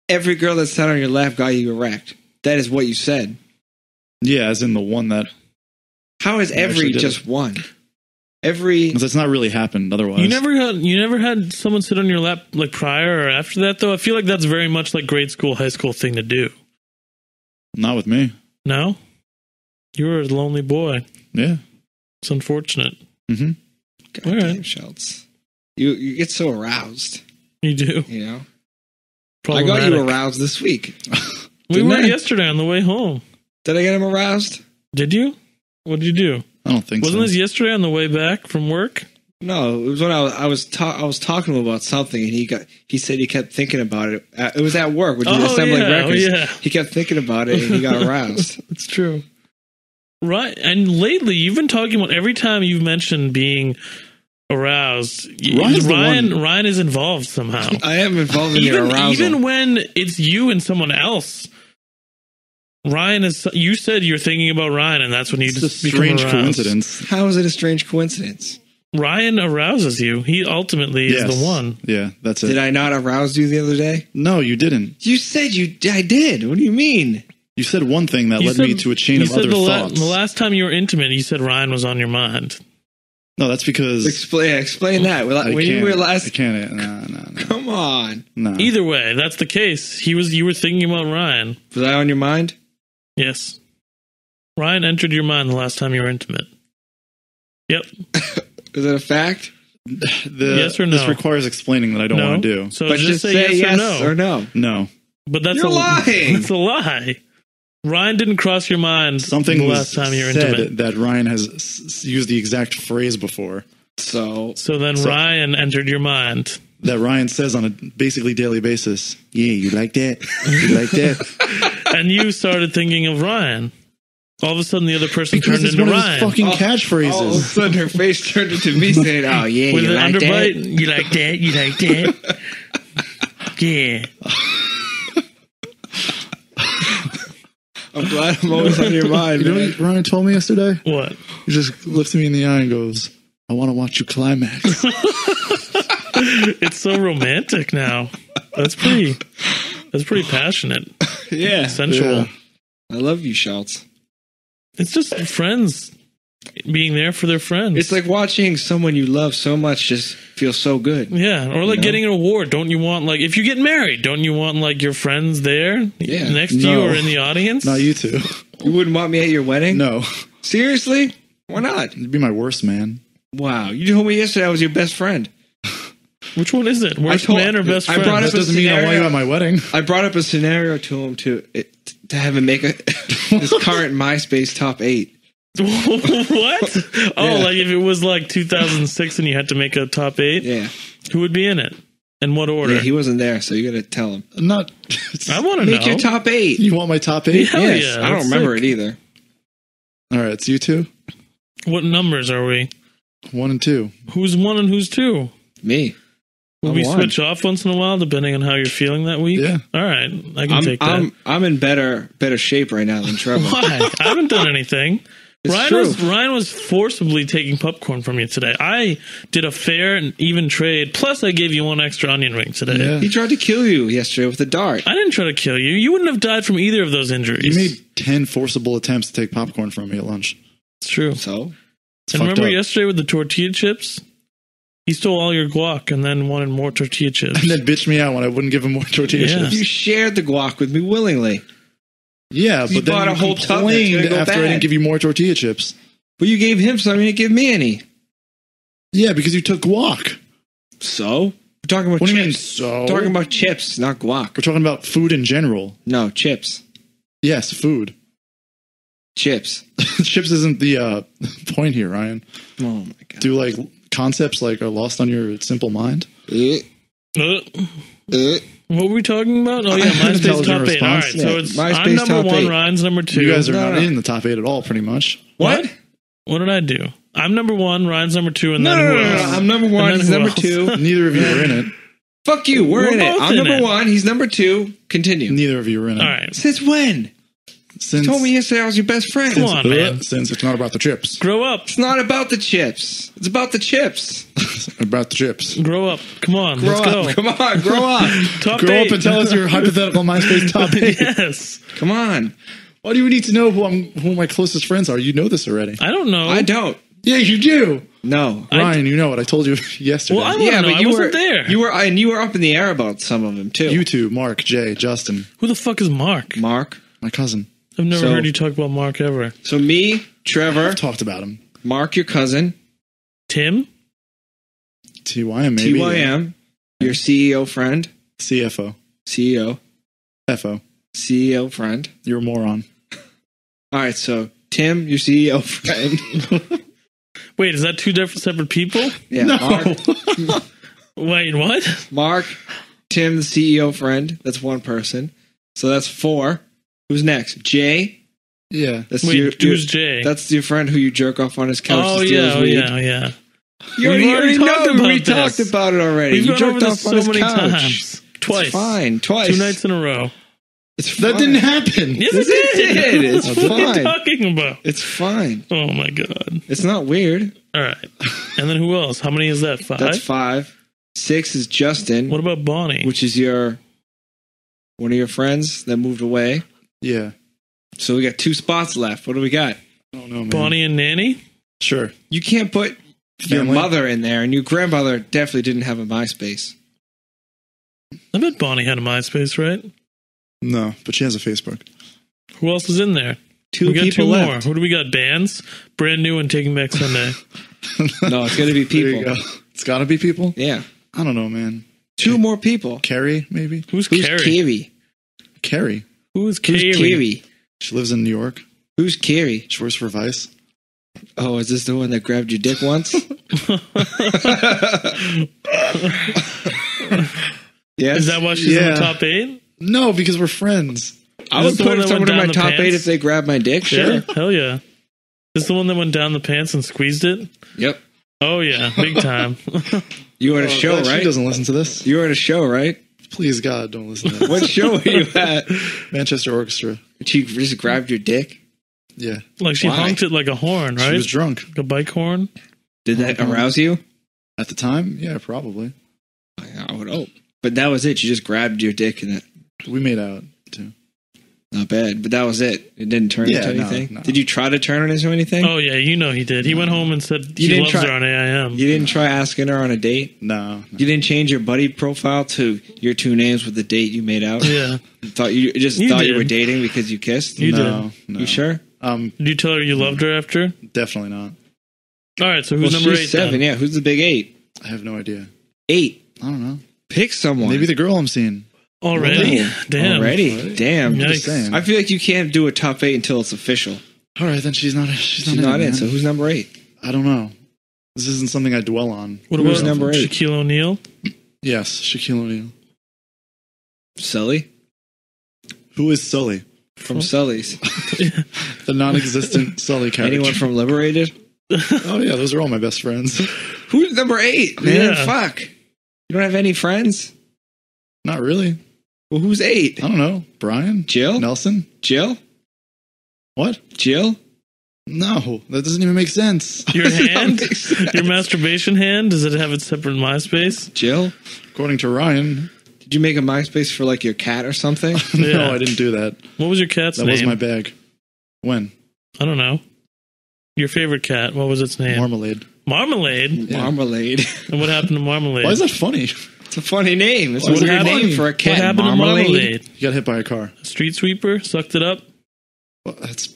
every girl that sat on your lap got you erect. That is what you said. Yeah, as in the one that. How is actually every did just one? Every Because that's not really happened otherwise. You never had someone sit on your lap like prior or after that though. I feel like that's very much like grade school, high school thing to do. Not with me. No, you were a lonely boy. Yeah. It's unfortunate. Mm-hmm. God All right. damn, Schultz. You get so aroused, You do. you know? I got you Problematic. aroused this week. We Didn't were I? yesterday on the way home. Did I get him aroused? Did you? What did you do? I don't think Wasn't so. this yesterday on the way back from work? No, it was when I was talking to him about something, and he said he kept thinking about it. It was at work when he was assembling records. yeah. He kept thinking about it, and he got aroused. It's true. Right. And lately, you've been talking about every time you've mentioned being aroused, Ryan's the one- Ryan is involved somehow. I am involved in your arousal. Even when it's you and someone else, Ryan is. You said you're thinking about Ryan, and that's when you It's a just become strange aroused. coincidence. How is it a strange coincidence? Ryan arouses you. He ultimately is Yes. the one. Yeah, that's it. Did I not arouse you the other day? No, you didn't. You said I did. What do you mean? You said one thing that You led said- me to a chain you of said other thoughts. the last time you were intimate, you said Ryan was on your mind. No, that's because Explain that. When you were I last, can't. No. come on. No. Either way, that's the case. You were thinking about Ryan. Was I on your mind? Yes. Ryan entered your mind the last time you were intimate. Yep. Is that a fact? Yes or no? This requires explaining that I don't No. want to do. So But just say yes or no. No. But that's You're lying. That's a lie. Ryan didn't cross your mind Something the was last time you were said intimate. that Ryan has used the exact phrase before. So So then Ryan entered your mind. That Ryan says on a basically daily basis. Yeah, you like that? You like that? And you started thinking of Ryan. All of a sudden, the other person Because turned it's into one of his Ryan. fucking All of a catchphrases. sudden, her face turned into me saying, "Oh yeah, With you an like underbite. that?" You like that? You like that? Yeah. I'm glad I'm always on your mind, You know man. what Ryan told me yesterday? What? He just looks me in the eye and goes, "I want to watch you climax." It's so romantic now. That's pretty passionate, Yeah, sensual. Yeah. I love you, Schultz. It's just friends being there for their friends. It's like watching someone you love so much just feel so good. yeah, or like know? getting an award. Don't you want, like, if you get married, don't you want like your friends there Yeah. next to No. you or in the audience? Not you two. You wouldn't want me at your wedding? No. Seriously? Why not? You'd be my worst man. Wow, you told me yesterday I was your best friend. Which one is it? Worst told- man or best I friend? brought That up a doesn't mean I want you scenario. at my wedding. I brought up a scenario to him to have him make his current MySpace top 8. What? Oh, Yeah. like if it was like 2006 and you had to make a top 8, Yeah, who would be in it? In what order? yeah, he wasn't there, so you got to tell him. Not. I want to Make know. your top 8. You want my top 8? Hell Yes, yeah, I don't that's remember sick. it either. All right, it's you two. What numbers are we? 1 and 2. Who's 1 and who's 2? Me. Will I'm we one. switch off once in a while depending on how you're feeling that week? Yeah. All right, I can take that. I'm in better shape right now than Trevor. Why? I haven't done anything. It's Ryan true. was forcibly taking popcorn from you today. I did a fair and even trade. Plus, I gave you 1 extra onion ring today. Yeah. He tried to kill you yesterday with a dart. I didn't try to kill you. You wouldn't have died from either of those injuries. You made 10 forcible attempts to take popcorn from me at lunch. It's true. So It's And fucked remember up. yesterday with the tortilla chips? He stole all your guac and then wanted more tortilla chips. And then bitched me out when I wouldn't give him more tortilla Yeah. chips. you shared the guac with me willingly, Yeah, You but then bought a you whole tub that's complained gonna go after I bad. didn't give you more tortilla chips. but you gave him some. You didn't give me any. Yeah, because you took guac. So we're talking about What do you chips. mean, so? We're talking about chips, not guac. We're talking about food in general. No, chips. Yes, food. Chips. Chips isn't the point here, Ryan. Oh my god. Do like concepts like are lost on your simple mind? Uh, what were we talking about? Oh, yeah, MySpace Intelligent top 8. All right, response. so Yeah, it's MySpace I'm number top 1, 8. Ryan's number 2. You guys are No, not no. in the top 8 at all, pretty much. What? What did I do? I'm number 1, Ryan's number 2, and No, then no, who no, no, else? I'm number 1. And then He's who number else? 2. Neither of you were in it. Fuck you. We're We're in it. both I'm in number it. 1. He's number 2. Continue. Neither of you were in it. All right, Since when? Since, You told me yesterday I was your best friend. come on, man. Since it's not about the chips. Grow up. It's not about the chips. It's about the chips. About the chips. Grow up. Come on, Grow let's up. go. Come on. Grow up. Top Grow 8. up and tell us your hypothetical MySpace top 8. Yes. Come on. Why do you need to know who my closest friends are? You know this already. I don't know. I don't. Yeah, you do. No. Ryan, you know it. I told you yesterday. Well, I wanna know. I wasn't there. You were up in the air about some of them too. You two, Mark, Jay, Justin, Who the fuck is Mark? Mark. my cousin. I've never So- heard you talk about Mark ever. So me, Trevor, I've talked about him. Mark, your cousin, Tim? TYM, maybe. TYM, your CEO friend, CFO. CEO, FO. CEO friend. You're a moron. All right, so Tim, your CEO friend. Wait, is that 2 different separate people? Yeah, No. Wait, what? Mark, Tim, the CEO friend. That's one person. So that's 4. Who's next? Jay. Yeah. That's Wait, who's Jay? That's your friend who you jerk off on his couch. Oh to steal yeah, his oh weed. yeah, yeah. You We've already talked know. about We this. talked about it already. We've you gone over jerked this off on so his many couch. times. Twice. It's fine. Twice. 2 nights in a row. It's That fine. didn't happen. Yes, Yes, it it did. did. It's What are you fine. talking about? It's fine. Oh my god. It's not weird. All right. And then who else? How many is that? 5? That's 5. 6 is Justin, What about Bonnie? which is one of your friends that moved away. Yeah. So we got 2 spots left. What do we got? I don't know, man. Bonnie and Nanny? Sure. You can't put your Family. mother in there, and your grandmother definitely didn't have a MySpace. I bet Bonnie had a MySpace, right? No, but she has a Facebook. Who else is in there? 2 We got people 2 more. left. Who do we got? Bands? Brand new and Taking Back Sunday. No, it's going to be There you people. go. It's got to be people? Yeah. I don't know, man. 2 more people. Carrie, maybe? Who's Who's Carrie? Carrie? Carrie. Who's Who's Carrie? Carrie? She lives in New York. Who's Carrie? She works for Vice. Oh, is this the one that grabbed your dick once? Yes. Is that why she's in Yeah. the top 8? No, because we're friends. I Is would this the one put that someone went in my down the top 8 pants? if they grabbed my dick. Yeah, Sure. hell yeah. Is this the one that went down the pants and squeezed it? Yep. Oh yeah, big time. You were at a show, She right? doesn't listen to this. You were at a show, right? Please, God, don't listen to this. What show were you at? Manchester Orchestra. She just grabbed your dick? Yeah. Like she Why? honked it like a horn, She right? was drunk. Like a bike horn. Did that arouse you? At the time? Yeah, probably. I would hope. But that was it. She just grabbed your dick and that. We made out, too. Not bad. But that was it. It didn't turn Yeah, into no, anything. no. Did you try to turn it into anything? Oh yeah, you know he did. He went home and said You he didn't loves try- her on AIM. You didn't try asking her on a date? No. You didn't change your buddy profile to your two names with the date you made out? Yeah. Thought you just You thought did. you were dating because you kissed? You no, did. no. You sure? Did you tell her you loved her after? Definitely not. All right, so who's number she's 8 7. then? Yeah, who's the big 8? I have no idea. 8. I don't know. Pick someone. Maybe the girl I'm seeing. Already? Damn. Already? Damn. Yikes. Just saying. I feel like you can't do a top 8 until it's official. All right, then she's not. She's She's not, not in. man. So who's number 8? I don't know. This isn't something I dwell on. What Who's about number 8? Shaquille O'Neal? Yes, Shaquille O'Neal. Sully? Who is Sully? From Sully's. The non-existent Sully character. Anyone from Liberated? Oh yeah, those are all my best friends. Who's number 8? Man, Yeah. fuck. You don't have any friends? Not really. Well, who's 8? I don't know. Brian? Jill? Nelson? Jill? What? Jill? No, that doesn't even make sense. Your hand? Your masturbation hand? Does it have its separate MySpace? Jill? According to Ryan. Did you make a MySpace for like your cat or something? Yeah. No, I didn't do that. What was your cat's That name? was my bag. When? I don't know. Your favorite cat, what was its name? Marmalade. Marmalade? Yeah. Marmalade. And what happened to Marmalade? Why is that funny? It's a funny name. It's Why a is it weird funny? name for a cat. What happened to Marmalade? You got hit by a car. Street sweeper? Sucked it up? Well, that's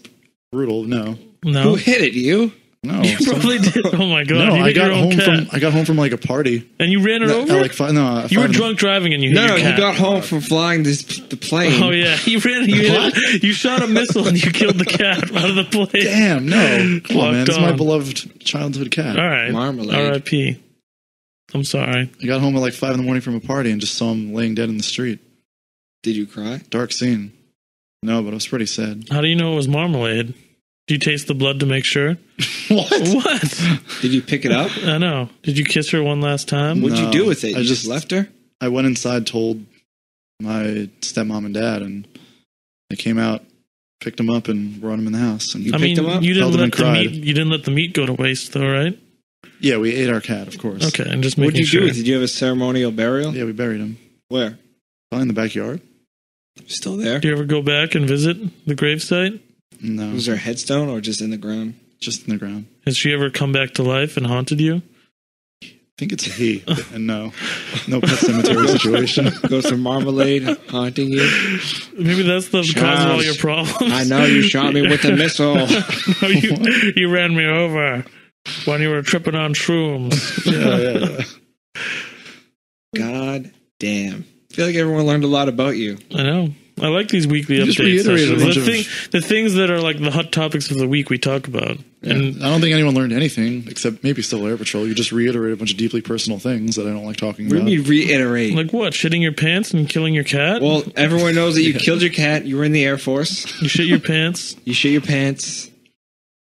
brutal. No. Who No. hit it? You? No. You probably did. Oh my god. No, you I hit your got own home cat. from like a party. And you ran it At over? like five, no, You were five- drunk driving and you hit No, your he cat. got home from flying the plane. Oh yeah, you ran. You shot a missile and you killed the cat out of the plane. Damn, no. Come on, man. Locked It's my on. beloved childhood cat. All right, Marmalade. R.I.P. I'm sorry. I got home at like 5 a.m. from a party and just saw him laying dead in the street. Did you cry? Dark scene. No, but it was pretty sad. How do you know it was marmalade? Do you taste the blood to make sure? What? What? Did you pick it up? I know. Did you kiss her one last time? What'd you No, do with it? I You just- just left her? I went inside, told my stepmom and dad, and they came out, picked him up, and brought him in the house. And You I picked mean, him up? you didn't Held him let and the cried. meat. You didn't let the meat go to waste, though, right? yeah, we ate our cat, of course. Okay, and just making What'd you sure. do with it? Did you have a ceremonial burial? Yeah, we buried him. Where? Probably in the backyard. Still there? Do you ever go back and visit the gravesite? No, Was there a headstone or just in the ground? just in the ground. Has she ever come back to life and haunted you? I think it's a he, and no pet cemetery situation. Goes to Marmalade haunting you? Maybe that's the cause of all your problems. I know you shot me with a missile. you ran me over when you were tripping on shrooms. yeah. God damn. I feel like everyone learned a lot about you. I know. I like these weekly You just updates. reiterated a bunch The things that are like the hot topics of the week we talk about. And I don't think anyone learned anything except maybe Civil Air Patrol. You just reiterated a bunch of deeply personal things that I don't like talking What do about. you mean reiterate? like what? Shitting your pants and killing your cat? Well, everyone knows that you killed your cat. You were in the Air Force. You shit your pants. You shit your pants.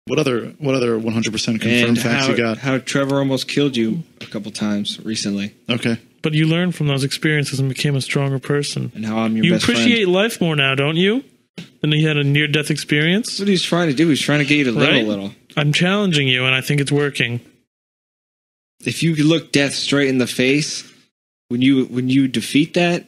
What other 100% confirmed And facts how, you got? how Trevor almost killed you a couple times recently. Okay. But you learned from those experiences and became a stronger person. And how I'm your You best appreciate friend. life more now, don't you? Than you had a near-death experience? That's what he's trying to do. He's trying to get you to live Right? a little. I'm challenging you, and I think it's working. If you could look death straight in the face, when you defeat that,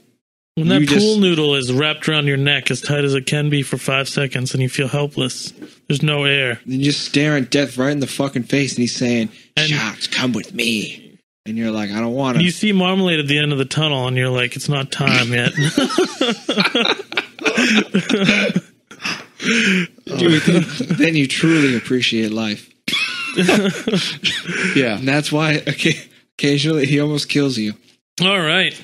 When that You pool just- noodle is wrapped around your neck as tight as it can be for 5 seconds and you feel helpless, there's no air. then you just staring death right in the fucking face, and he's saying, And- "Sharks, come with me." And you're like, "I don't want You to." see Marmalade at the end of the tunnel, and you're like, it's not time yet. Then you truly appreciate life. Yeah. And that's why occasionally he almost kills you. All right.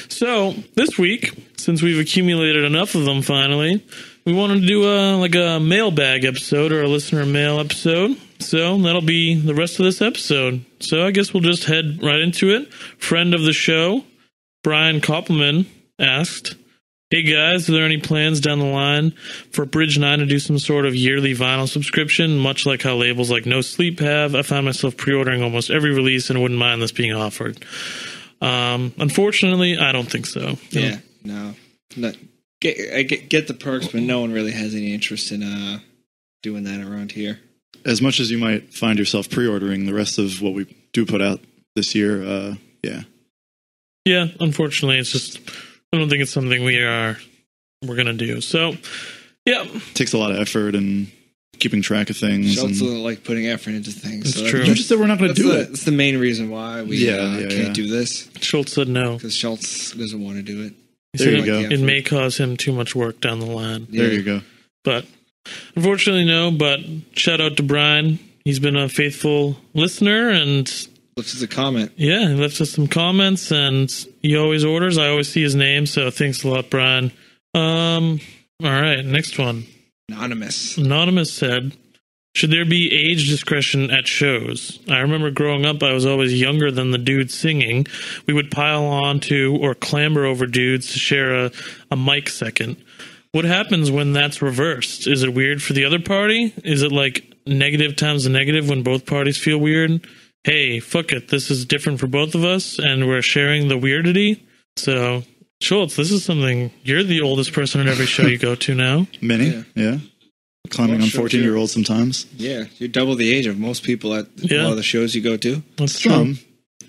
So this week, since we've accumulated enough of them finally, we wanted to do a mailbag episode or a listener mail episode. So that'll be the rest of this episode. So I guess we'll just head right into it. Friend of the show, Brian Koppelman, asked, Hey guys, are there any plans down the line for Bridge 9 to do some sort of yearly vinyl subscription, much like how labels like No Sleep have? I find myself pre-ordering almost every release and wouldn't mind this being offered. Unfortunately, I don't think so. Yeah, no. I get the perks, but no one really has any interest in doing that around here. As much as you might find yourself pre-ordering the rest of what we do put out this year, yeah. Yeah, unfortunately, it's just, I don't think it's something we're going to do. So, yeah. It takes a lot of effort and keeping track of things. Schultz doesn't like putting effort into things. It's so true. You just said we're not going to do it. That's the main reason why we can't do this. Schultz said no. Because Schultz doesn't want to do it. He There said you go. It may cause him too much work down the line. Yeah. There you go. But unfortunately, no. But shout out to Brian. He's been a faithful listener and Left us a comment. yeah, he left us some comments and he always orders. I always see his name, so thanks a lot, Brian. All right, next one. Anonymous said, should there be age discretion at shows? I remember growing up, I was always younger than the dude singing. We would pile on to or clamber over dudes to share a mic second. What happens when that's reversed? Is it weird for the other party? Is it like negative times the negative when both parties feel weird? Hey, fuck it. This is different for both of us, and we're sharing the weirdity. So, Schultz, this is something, you're the oldest person at every show you go to now. Many, yeah. Climbing on 14-year-olds sometimes. Yeah, you're double the age of most people at a lot of the shows you go to. That's true.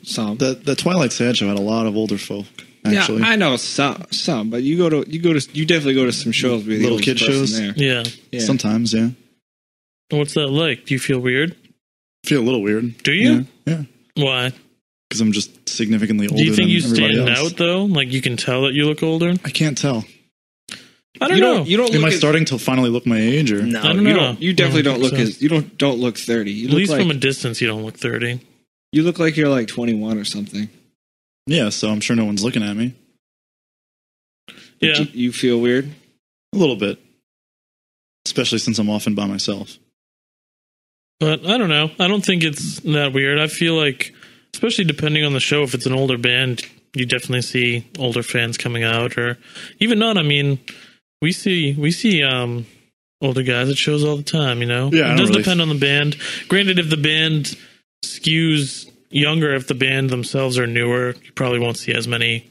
Some. The Twilight Sad Show had a lot of older folk. Actually, yeah, I know some, but you definitely go to some shows with little kid shows. There. Yeah. Sometimes, yeah. What's that like? Do you feel weird? Feel a little weird. Do you? Yeah. Why? Because I'm just significantly older. Do you think than you everybody stand else. out though? Like you can tell that you look older? I can't tell. I don't know. You don't Am I look starting to finally look my age, or No, I don't know. You definitely I don't don't look think so. as you don't look 30. You At look least like from a distance, you don't look 30. you look like you're like 21 or something. Yeah, so I'm sure no one's looking at me. Yeah. You feel weird. A little bit, especially since I'm often by myself. But I don't know. I don't think it's that weird. I feel like, especially depending on the show, if it's an older band, you definitely see older fans coming out, or even not. I mean, we see older guys at shows all the time. You know, Yeah, it does depend on the band. Granted, if the band skews younger, if the band themselves are newer, you probably won't see as many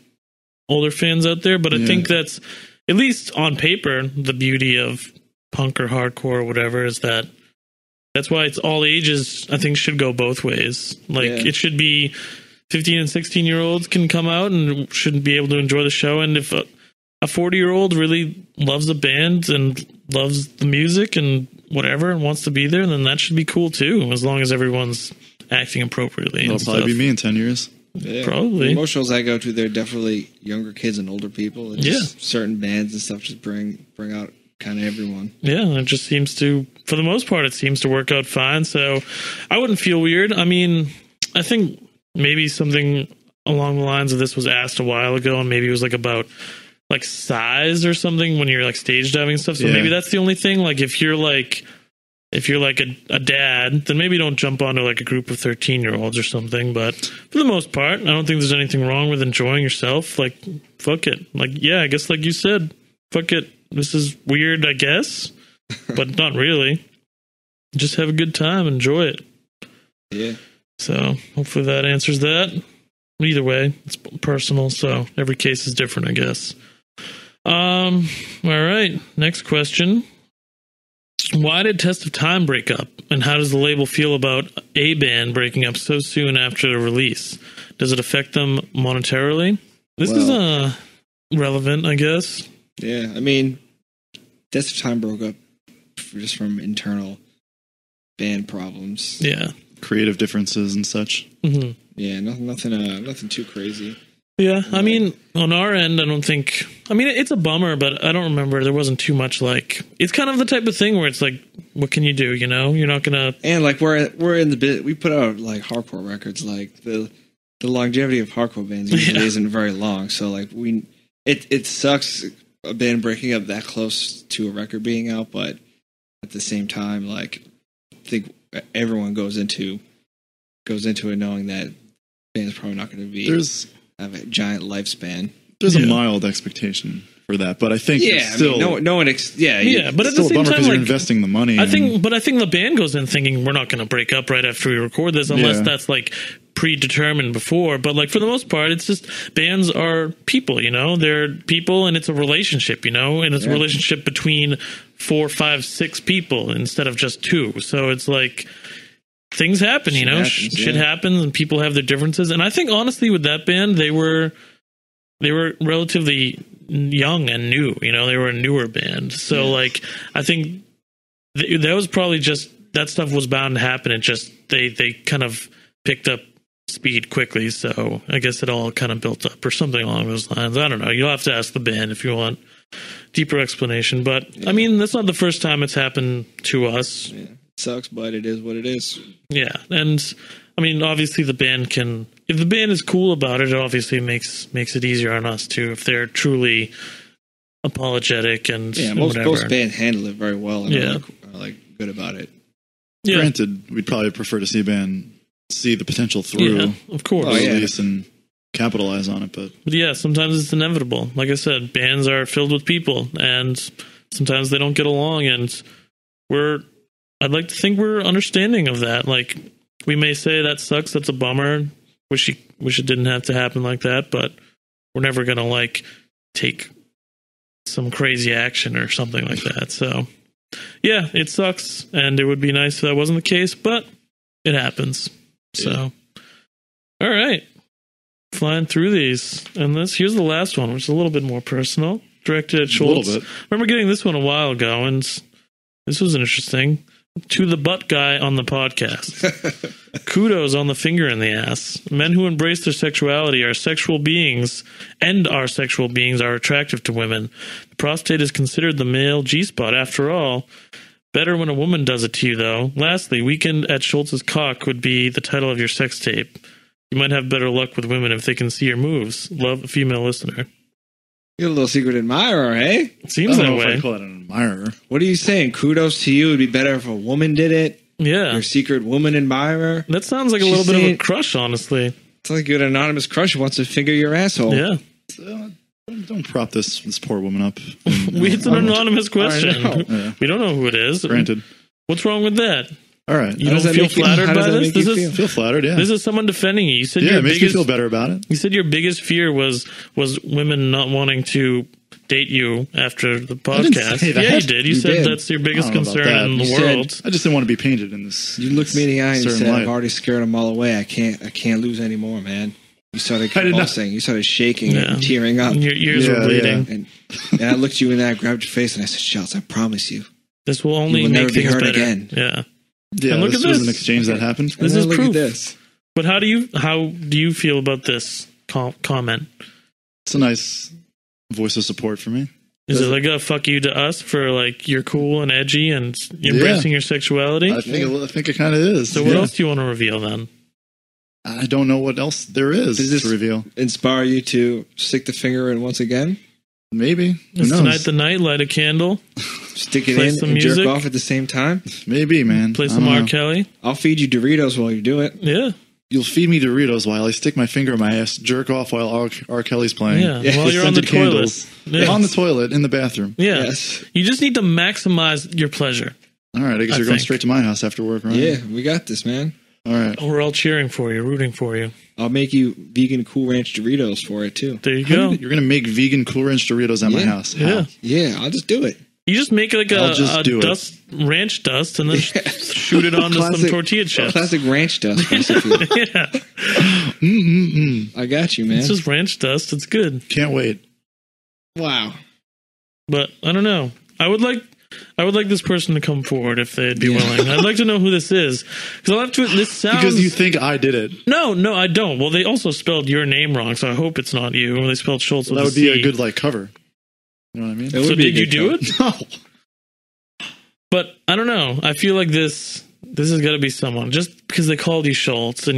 older fans out there. But I think that's, at least on paper, the beauty of punk or hardcore or whatever is that. That's why it's all ages, I think, should go both ways. Like, it should be 15 and 16-year-olds can come out and should be able to enjoy the show. And if a 40-year-old really loves a band and loves the music and whatever and wants to be there, then that should be cool, too, as long as everyone's acting appropriatly. It'll probably be me in 10 years. Yeah. Probably. Most shows I go to, they're definitely younger kids and older people. And just certain bands and stuff just bring out kind of everyone. Yeah, it just seems to, for the most part, it seems to work out fine. So I wouldn't feel weird. I mean, I think maybe something along the lines of this was asked a while ago, and maybe it was like about like size or something when you're like stage diving and stuff. So maybe that's the only thing. Like if you're like a dad, then maybe don't jump onto like a group of 13-year-olds or something. But for the most part, I don't think there's anything wrong with enjoying yourself. Like, fuck it. Like, yeah, I guess like you said, fuck it. This is weird, I guess, but not really. Just have a good time, enjoy it. Yeah. So hopefully that answers that. Either way, it's personal, so every case is different, I guess. All right, next question. Why did Test of Time break up, and how does the label feel about a band breaking up so soon after the release? Does it affect them monetarily? This is relevant, I guess. Yeah, I mean, Test of Time broke up just from internal band problems. Yeah, creative differences and such. Mm-hmm. Yeah, nothing too crazy. Yeah, I mean, on our end, I don't think. I mean, it's a bummer, but I don't remember. There wasn't too much like. It's kind of the type of thing where it's like, what can you do? You know, you're not gonna. And like we're in the bit. We put out like hardcore records. Like the longevity of hardcore bands usually isn't very long. So like it sucks a band breaking up that close to a record being out, but at the same time, like I think everyone goes into it knowing that band's probably not going to be have a giant lifespan. There's a mild expectation for that, but I think still, I mean, no one. But at it's the still same a bummer time, because you're investing the money. I think the band goes in thinking we're not going to break up right after we record this, unless that's like predetermined before. But like for the most part, it's just bands are people, you know, they're people, and it's a relationship, you know, and it's a relationship between 4, 5, 6 people instead of just 2. So it's like things happen, you know, shit happens, and people have their differences. And I think honestly, with that band, they were relatively young and new, you know, they were a newer band. So like, I think that was probably just, that stuff was bound to happen. It just, they kind of picked up speed quickly. So I guess it all kind of built up or something along those lines. I don't know. You'll have to ask the band if you want deeper explanation, but I mean, that's not the first time it's happened to us. Yeah. It sucks, but it is what it is. Yeah. And I mean, obviously the band can, if the band is cool about it, it obviously makes it easier on us too. If they're truly apologetic and most bands handle it very well and are like good about it. Yeah. Granted, we'd probably prefer to see a band see the potential through, of course, release and capitalize on it. But yeah, sometimes it's inevitable. Like I said, bands are filled with people, and sometimes they don't get along, and I'd like to think we're understanding of that. Like, we may say that sucks, that's a bummer, wish it didn't have to happen like that, but we're never gonna like take some crazy action or something like that. So yeah, it sucks, and it would be nice if that wasn't the case, but it happens. So all right, flying through these, and here's the last one, which is a little bit more personal, directed at Schultz. A little bit. Remember getting this one a while ago, and this was interesting. To the butt guy on the podcast. Kudos on the finger in the ass. Men who embrace their sexuality are sexual beings, and our sexual beings are attractive to women. The prostate is considered the male G-spot after all. Better when a woman does it to you, though. Lastly, Weekend at Schultz's Cock would be the title of your sex tape. You might have better luck with women if they can see your moves. Love, a female listener. You're a little secret admirer, hey? It seems that way. I call it an admirer. What are you saying? Kudos to you. It'd be better if a woman did it. Yeah. Your secret woman admirer. That sounds like a little bit of a crush, honestly. It's like an anonymous crush who wants to finger your asshole. Yeah. Don't prop this poor woman up. It's an anonymous question. Yeah. We don't know who it is. Granted. What's wrong with that? All right. You don't feel flattered by this? I feel flattered, yeah. This is someone defending you. You said it makes me feel better about it. You said your biggest fear was women not wanting to date you after the podcast. I didn't say that. Yeah, you did. You said that's your biggest concern in the world. I just didn't want to be painted in this. You looked me in the eye and said, light. I've already scared them all away. I can't lose anymore, man. You started convulsing. You started shaking and tearing up. And your ears were bleeding. And I looked you in the eye, grabbed your face, and I said, Schultz, I promise you. This will only make things better. Again. Yeah. Yeah, and look this at was an exchange that happened. This is proof. This. But how do you feel about this comment? It's a nice voice of support for me. Is it like a fuck you to us for like you're cool and edgy and embracing your sexuality? I think it kind of is. So what else do you want to reveal then? I don't know what else there is to reveal. Inspire you to stick the finger in once again? Maybe. Is tonight the night? Light a candle. Stick it in and jerk off at the same time? Maybe, man. Play some R. Kelly. I'll feed you Doritos while you do it. Yeah. You'll feed me Doritos while I stick my finger in my ass, jerk off while R. Kelly's playing. Yeah, while you're on the toilet. Yeah. On the toilet, in the bathroom. Yeah. Yes. You just need to maximize your pleasure. All right, I guess you're going straight to my house after work, right? Yeah, we got this, man. All right. We're all cheering for you, rooting for you. I'll make you vegan Cool Ranch Doritos for it, too. There you go. You're going to make vegan Cool Ranch Doritos at my house? How? Yeah, I'll just do it. You just make like a ranch dust and then shoot it onto some tortilla chips. Classic ranch dust recipe. Yeah. I got you, man. It's just ranch dust. It's good. Can't wait. Wow. But I don't know. I would like this person to come forward if they'd be willing. I'd like to know who this is. This sounds... Because you think I did it. No, I don't. Well, they also spelled your name wrong, so I hope it's not you. They spelled Schultz with that would a C. be a good cover. You know what I mean? So did you do it? No. But I don't know. I feel like this has got to be someone. Just because they called you Schultz and,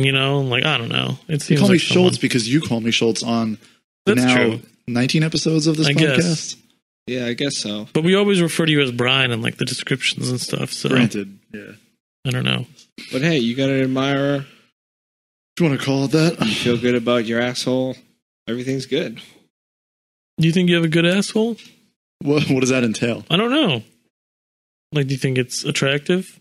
like, I don't know. It seems you call like me Schultz because you call me Schultz on true. 19 episodes of this podcast. Guess. Yeah, I guess so. But we always refer to you as Brian in, like, the descriptions and stuff. So Granted, yeah. I don't know. But hey, you got an admirer. Do you want to call it that? You feel good about your asshole. Everything's good. Do you think you have a good asshole? What does that entail? I don't know. Like, do you think it's attractive?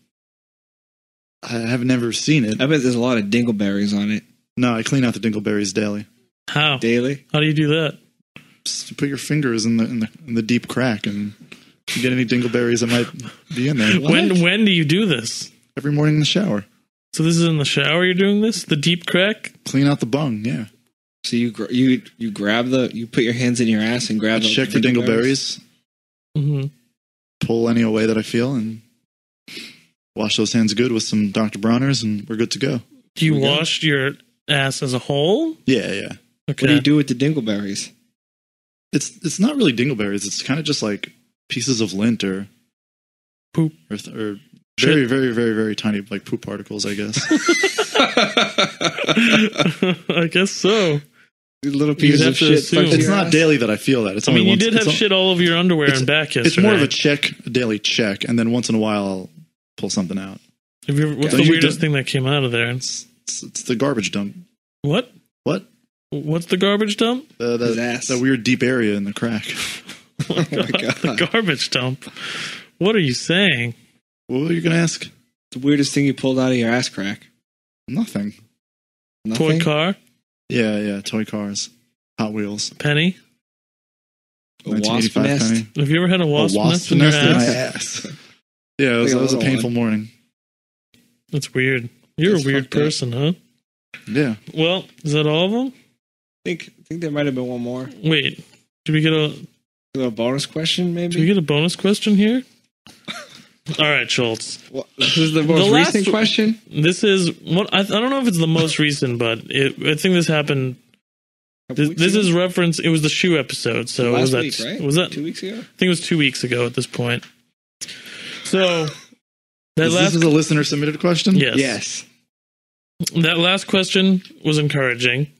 I have never seen it. I bet there's a lot of dingleberries on it. No, I clean out the dingleberries daily. How? Daily? How do you do that? Just put your fingers in the deep crack and you get any dingleberries that might be in there. When do you do this? Every morning in the shower. So this is in the shower you're doing this? The deep crack? Clean out the bung, yeah. So you grab you put your hands in your ass and grab. Check the dingleberries. Mm-hmm. Pull any away that I feel and wash those hands good with some Dr. Bronner's and we're good to go. Do you wash your ass as a whole? Yeah. Okay. What do you do with the dingleberries? It's not really dingleberries. It's kind of just like pieces of lint or poop or very, very, very, very tiny like poop particles, I guess. I guess so. Little pieces of shit. It's not daily that I feel that. It's only you did have shit all over your underwear and back yesterday. It's more of a daily check, and then once in a while I'll pull something out. What's the weirdest thing that came out of there? It's the garbage dump. What? What's the garbage dump? That weird deep area in the crack. Oh my God. The garbage dump. What are you saying? What were you going to ask? The weirdest thing you pulled out of your ass crack? Nothing. Toy car? Yeah, toy cars. Hot Wheels. Penny? A wasp nest? Penny. Have you ever had a wasp nest in your ass? My ass? Yeah, it was a painful morning. That's weird. You're a weird person, huh? Yeah. Well, is that all of them? I think there might have been one more. Wait, should we get a bonus question, maybe? Should we get a bonus question here? All right, Schultz. Well, this is the most recent question? This is what I don't know if it's the most recent, but I think this happened. This is reference. It was the shoe episode, so last week, right? Was that 2 weeks ago? I think it was 2 weeks ago at this point. So this is a listener submitted question. Yes. That last question was encouraging.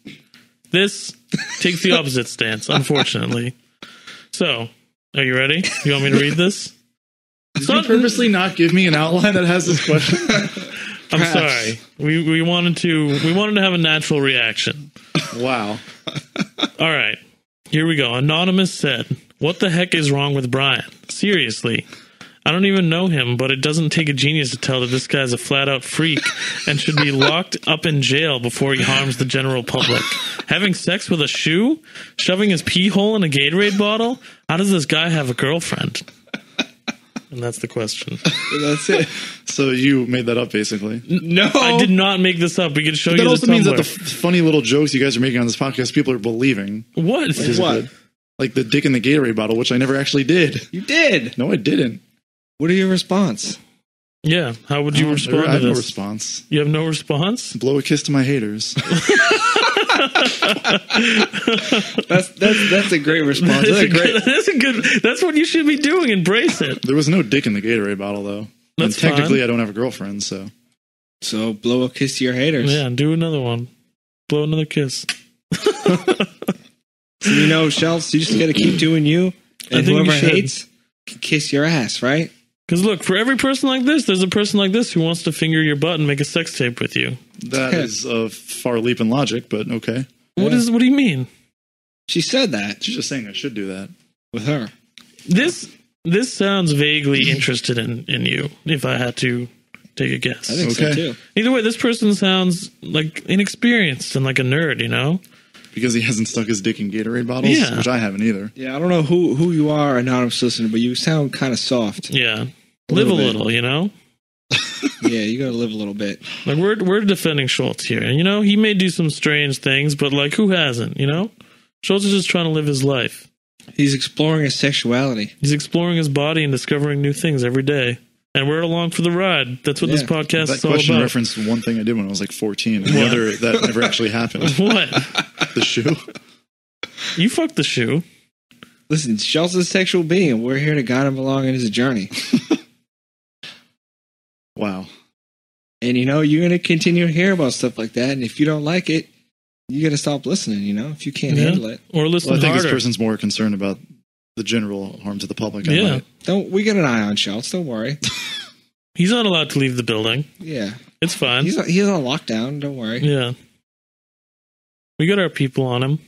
This takes the opposite stance, unfortunately. So, are you ready? You want me to read this? Did you purposely not give me an outline that has this question? I'm sorry. We wanted to have a natural reaction. Wow. All right. Here we go. Anonymous said, "What the heck is wrong with Brian? Seriously. I don't even know him, but it doesn't take a genius to tell that this guy's a flat-out freak and should be locked up in jail before he harms the general public. Having sex with a shoe? Shoving his pee hole in a Gatorade bottle? How does this guy have a girlfriend?" And that's the question. That's it. So you made that up, basically. No. I did not make this up. We could show you the That also Tumblr. means that the funny little jokes you guys are making on this podcast, people are believing. What? What? Like the dick in the Gatorade bottle, which I never actually did. You did. No, I didn't. What are your response? Yeah, how would you respond to this? I have no response. You have no response? Blow a kiss to my haters. That's a great response. That's what you should be doing. Embrace it. There was no dick in the Gatorade bottle, though. That's and technically, fine. I don't have a girlfriend, so. So blow a kiss to your haters. Yeah, do another one. Blow another kiss. So, Shells, you just got to keep doing you, and whoever hates can kiss your ass, right? Because look, for every person like this, there's a person like this who wants to finger your butt and make a sex tape with you. That is a far leap in logic, but okay. What do you mean? She said that. She's just saying I should do that. With her. This sounds vaguely interested in you, if I had to take a guess. I think so, too. Either way, this person sounds like inexperienced and like a nerd, Because he hasn't stuck his dick in Gatorade bottles, which I haven't either. Yeah, I don't know who you are, anonymous listener, but you sound kind of soft. Yeah. Live a little, Yeah, you got to live a little bit. Like, we're defending Schultz here. And, he may do some strange things, but, like, who hasn't, Schultz is just trying to live his life. He's exploring his sexuality. He's exploring his body and discovering new things every day. And we're along for the ride. That's what this podcast is all about. That question referenced one thing I did when I was like 14. And the other, that never actually happened. What? The shoe. You fucked the shoe. Listen, Schultz is a sexual being, and we're here to guide him along in his journey. Wow. And, you're going to continue to hear about stuff like that. And if you don't like it, you got to stop listening, if you can't handle it. Or listen harder. I think this person's more concerned about the general harm to the public. Yeah. We got an eye on Schultz. Don't worry. He's not allowed to leave the building. Yeah. It's fine. He's on lockdown. Don't worry. Yeah. We got our people on him.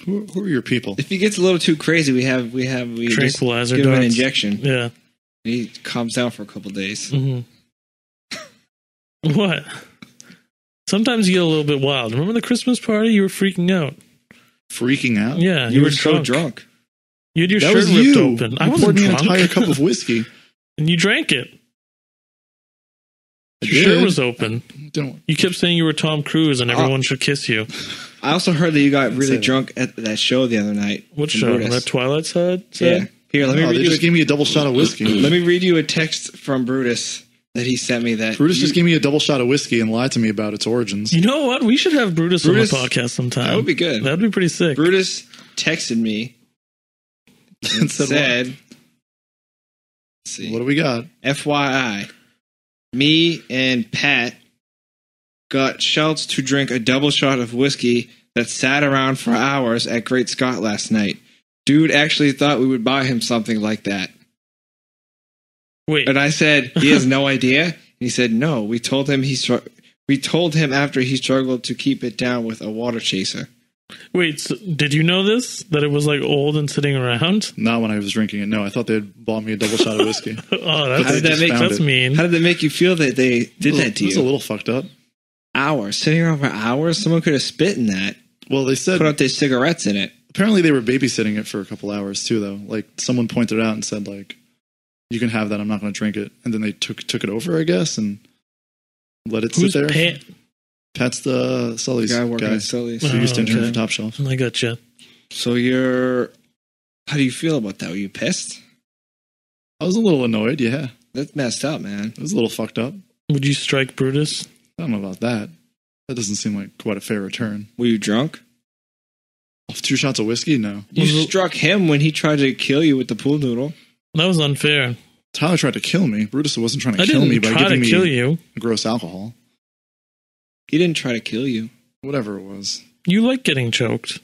Who are your people? If he gets a little too crazy, we just Tranquilizer give him an darts. injection. Yeah. He calms down for a couple days. Mm-hmm. What? Sometimes you get a little bit wild. Remember the Christmas party? You were freaking out. Freaking out? Yeah, You were so drunk. You had your That shirt was ripped you. open. I You wasn't poured me an drunk. entire cup of whiskey. And you drank it. I Your shirt did. was open. Didn't- You kept saying you were Tom Cruise and everyone should kiss you. I also heard that you got say really that. drunk at that show the other night. What from show? Brutus. That Twilight Side? Yeah. Here, let me No, read they you. just gave me a double shot of whiskey. Let me read you a text from Brutus that he sent me. That Brutus just gave me a double shot of whiskey and lied to me about its origins. You know what? We should have Brutus Brutus- on the podcast sometime. That would be good. That'd be pretty sick. Brutus texted me and Said said, what? let's see, What do we got? FYI, me and Pat got Schultz to drink a double shot of whiskey that sat around for hours at Great Scott last night. Dude actually thought we would buy him something like that. Wait, And I said, he has no idea. And he said, no. We told him after he struggled to keep it down with a water chaser. wait. So did you know this? That it was like old and sitting around? Not when I was drinking it. No, I thought they had bought me a double shot of whiskey. Oh, How did that that's, make- that's mean. How did that make you feel that they did that to It was a you? little fucked up. Hours. Sitting around for hours? Someone could have spit in that. Well, they said Put out their cigarettes in it. apparently they were babysitting it for a couple hours too, though. Like someone pointed it out and said, like, "You can have that. I'm not going to drink it." And then they took it over, I guess, and let it Who's sit there. Pat? Pat's the Sully's The guy working guy. at Sully's. Who used to intern okay. for Top Shelf. I got you. So how do you feel about that? Were you pissed? I was a little annoyed. Yeah, That's messed up, man. it was a little fucked up. Would you strike Brutus? I don't know about that. That doesn't seem like quite a fair return. Were you drunk? 2 shots of whiskey? No. You Was it- struck him when he tried to kill you with the pool noodle. That was unfair. Tyler tried to kill me. Brutus wasn't trying to I kill didn't me by try to giving kill me you. gross alcohol. He didn't try to kill you. Whatever it was. You like getting choked.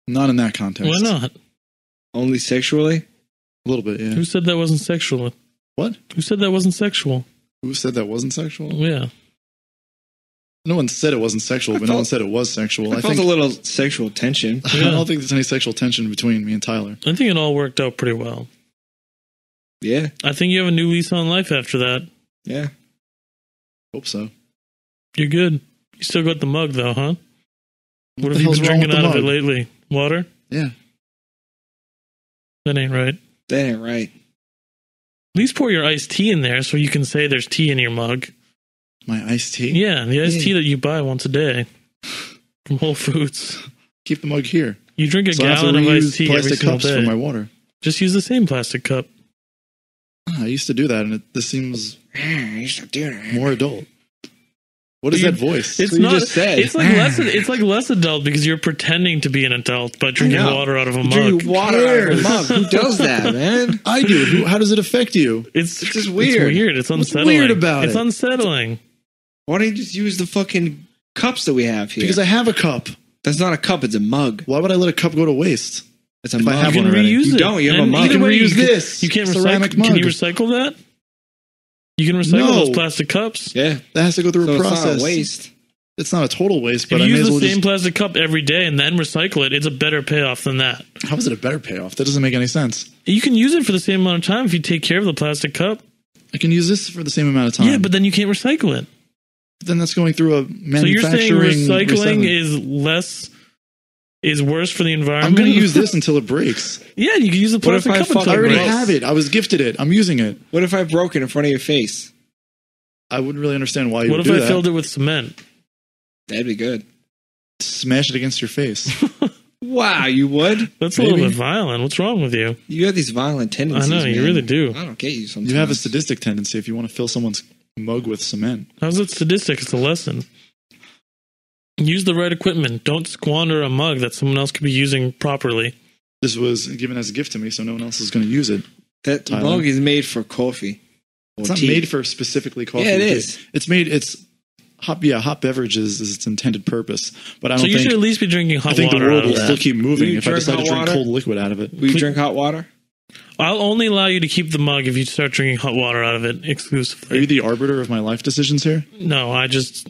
Not in that context. Why not? Only sexually? A little bit, yeah. Who said that wasn't sexual? What? Who said that wasn't sexual? Who said that wasn't sexual? Yeah. No one said it wasn't sexual, but no felt- one said it was sexual. I felt think a little sexual tension. I don't think there's any sexual tension between me and Tyler. I think it all worked out pretty well. Yeah, I think you have a new lease on life after that. yeah. Hope so. You're good. You still got the mug, though, huh? What the have you hell's been wrong drinking with the out of it mug? lately? Water? Yeah. That ain't right. That ain't right. At least pour your iced tea in there so you can say there's tea in your mug. My iced tea? Yeah, the iced Yeah. tea that you buy once a day from Whole Foods. Keep the mug here. You drink a So I have to gallon of reuse iced tea every plastic single cups for day. my water. Just use the same plastic cup. I used to do that, and this seems You should do that. more adult. What is You- that voice? It's what you not. just said. It's like less. It's like less adult because you're pretending to be an adult by drinking know. water out of a mug. Drink water out of a mug. Who does that, man? I do. How does it affect you? It's It's just It's weird. weird. It's What's unsettling. weird about It's it? unsettling. Why don't you just use the fucking cups that we have here? Because I have a cup. That's not a cup, it's a mug. Why would I let a cup go to waste? It's a If I mug. have You one can already. reuse You it. don't. You have a And mug. either You can way, reuse you this. You can't Ceramic recycle. Can you mug. recycle that? You can recycle No. those plastic cups. Yeah. That has to go through So a it's process. not a waste. It's not a total waste, but If I you may use as the well same plastic cup every day and then recycle it, it's a better payoff than that. How is it a better payoff? That doesn't make any sense. You can use it for the same amount of time if you take care of the plastic cup. I can use this for the same amount of time. Yeah, but then you can't recycle it. then that's going through a So you're saying manufacturing. recycling is worse for the environment? I'm going to use this until it breaks. Yeah, you can use the What if plastic I cup fucking until I it already breaks. have it. I was gifted it. I'm using it. What if I broke it in front of your face? I wouldn't really understand why you What would if do I that. filled it with cement? That'd be good. Smash it against your face. Wow, you would? That's a little Maybe. bit violent. What's wrong with you? You have these violent tendencies. I know, you man. really do. I don't get you sometimes. You have a sadistic tendency if you want to fill someone's mug with cement. How's it sadistic? It's a lesson. Use the right equipment. Don't squander a mug that someone else could be using properly. This was given as a gift to me, so no one else is going to use it. That Tyler. mug is made for coffee. Or It's not tea. made for specifically coffee. Yeah, it or tea. is. It's hot beverages is its intended purpose. But I So don't you think should at least be drinking hot I think the water world out will of still that. keep moving Will you if I drink decide to hot drink water? cold liquid out of it. Will you drink hot water? I'll only allow you to keep the mug if you start drinking hot water out of it Are you exclusively. the arbiter of my life decisions here? No, those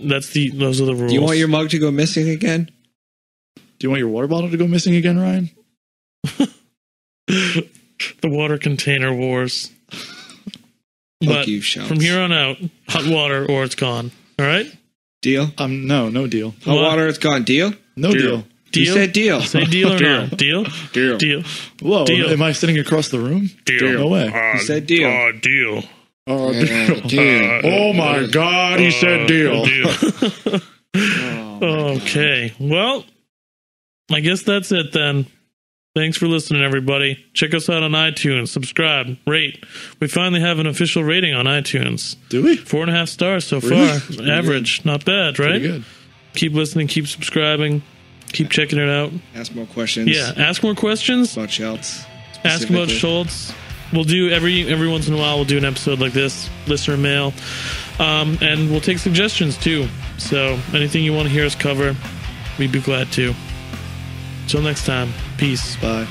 are the rules. Do you want your mug to go missing again? Do you want your water bottle to go missing again, Ryan? The water container wars. But you, Shouts. from here on out, hot water or it's gone. All right? Deal? No deal. Hot water, it's gone. Deal? No deal. You said deal. Say deal or not? Deal? Deal. Whoa, Deal. am I sitting across the room? Deal. No way. You said deal. Deal. Oh, deal. Deal. Oh my God, he said deal. Okay. Well, I guess that's it then. Thanks for listening, everybody. Check us out on iTunes. Subscribe. Rate. We finally have an official rating on iTunes. Do we? 4.5 stars so Really? far. Average. Not bad, right? Pretty good. Keep listening. Keep subscribing. Keep checking it out. Ask more questions. Yeah. Ask more questions. About Schultz. Ask about Schultz. We'll do every once in a while. We'll do an episode like this, listener mail, and we'll take suggestions too. So anything you want to hear us cover, we'd be glad to. Till next time, peace. Bye.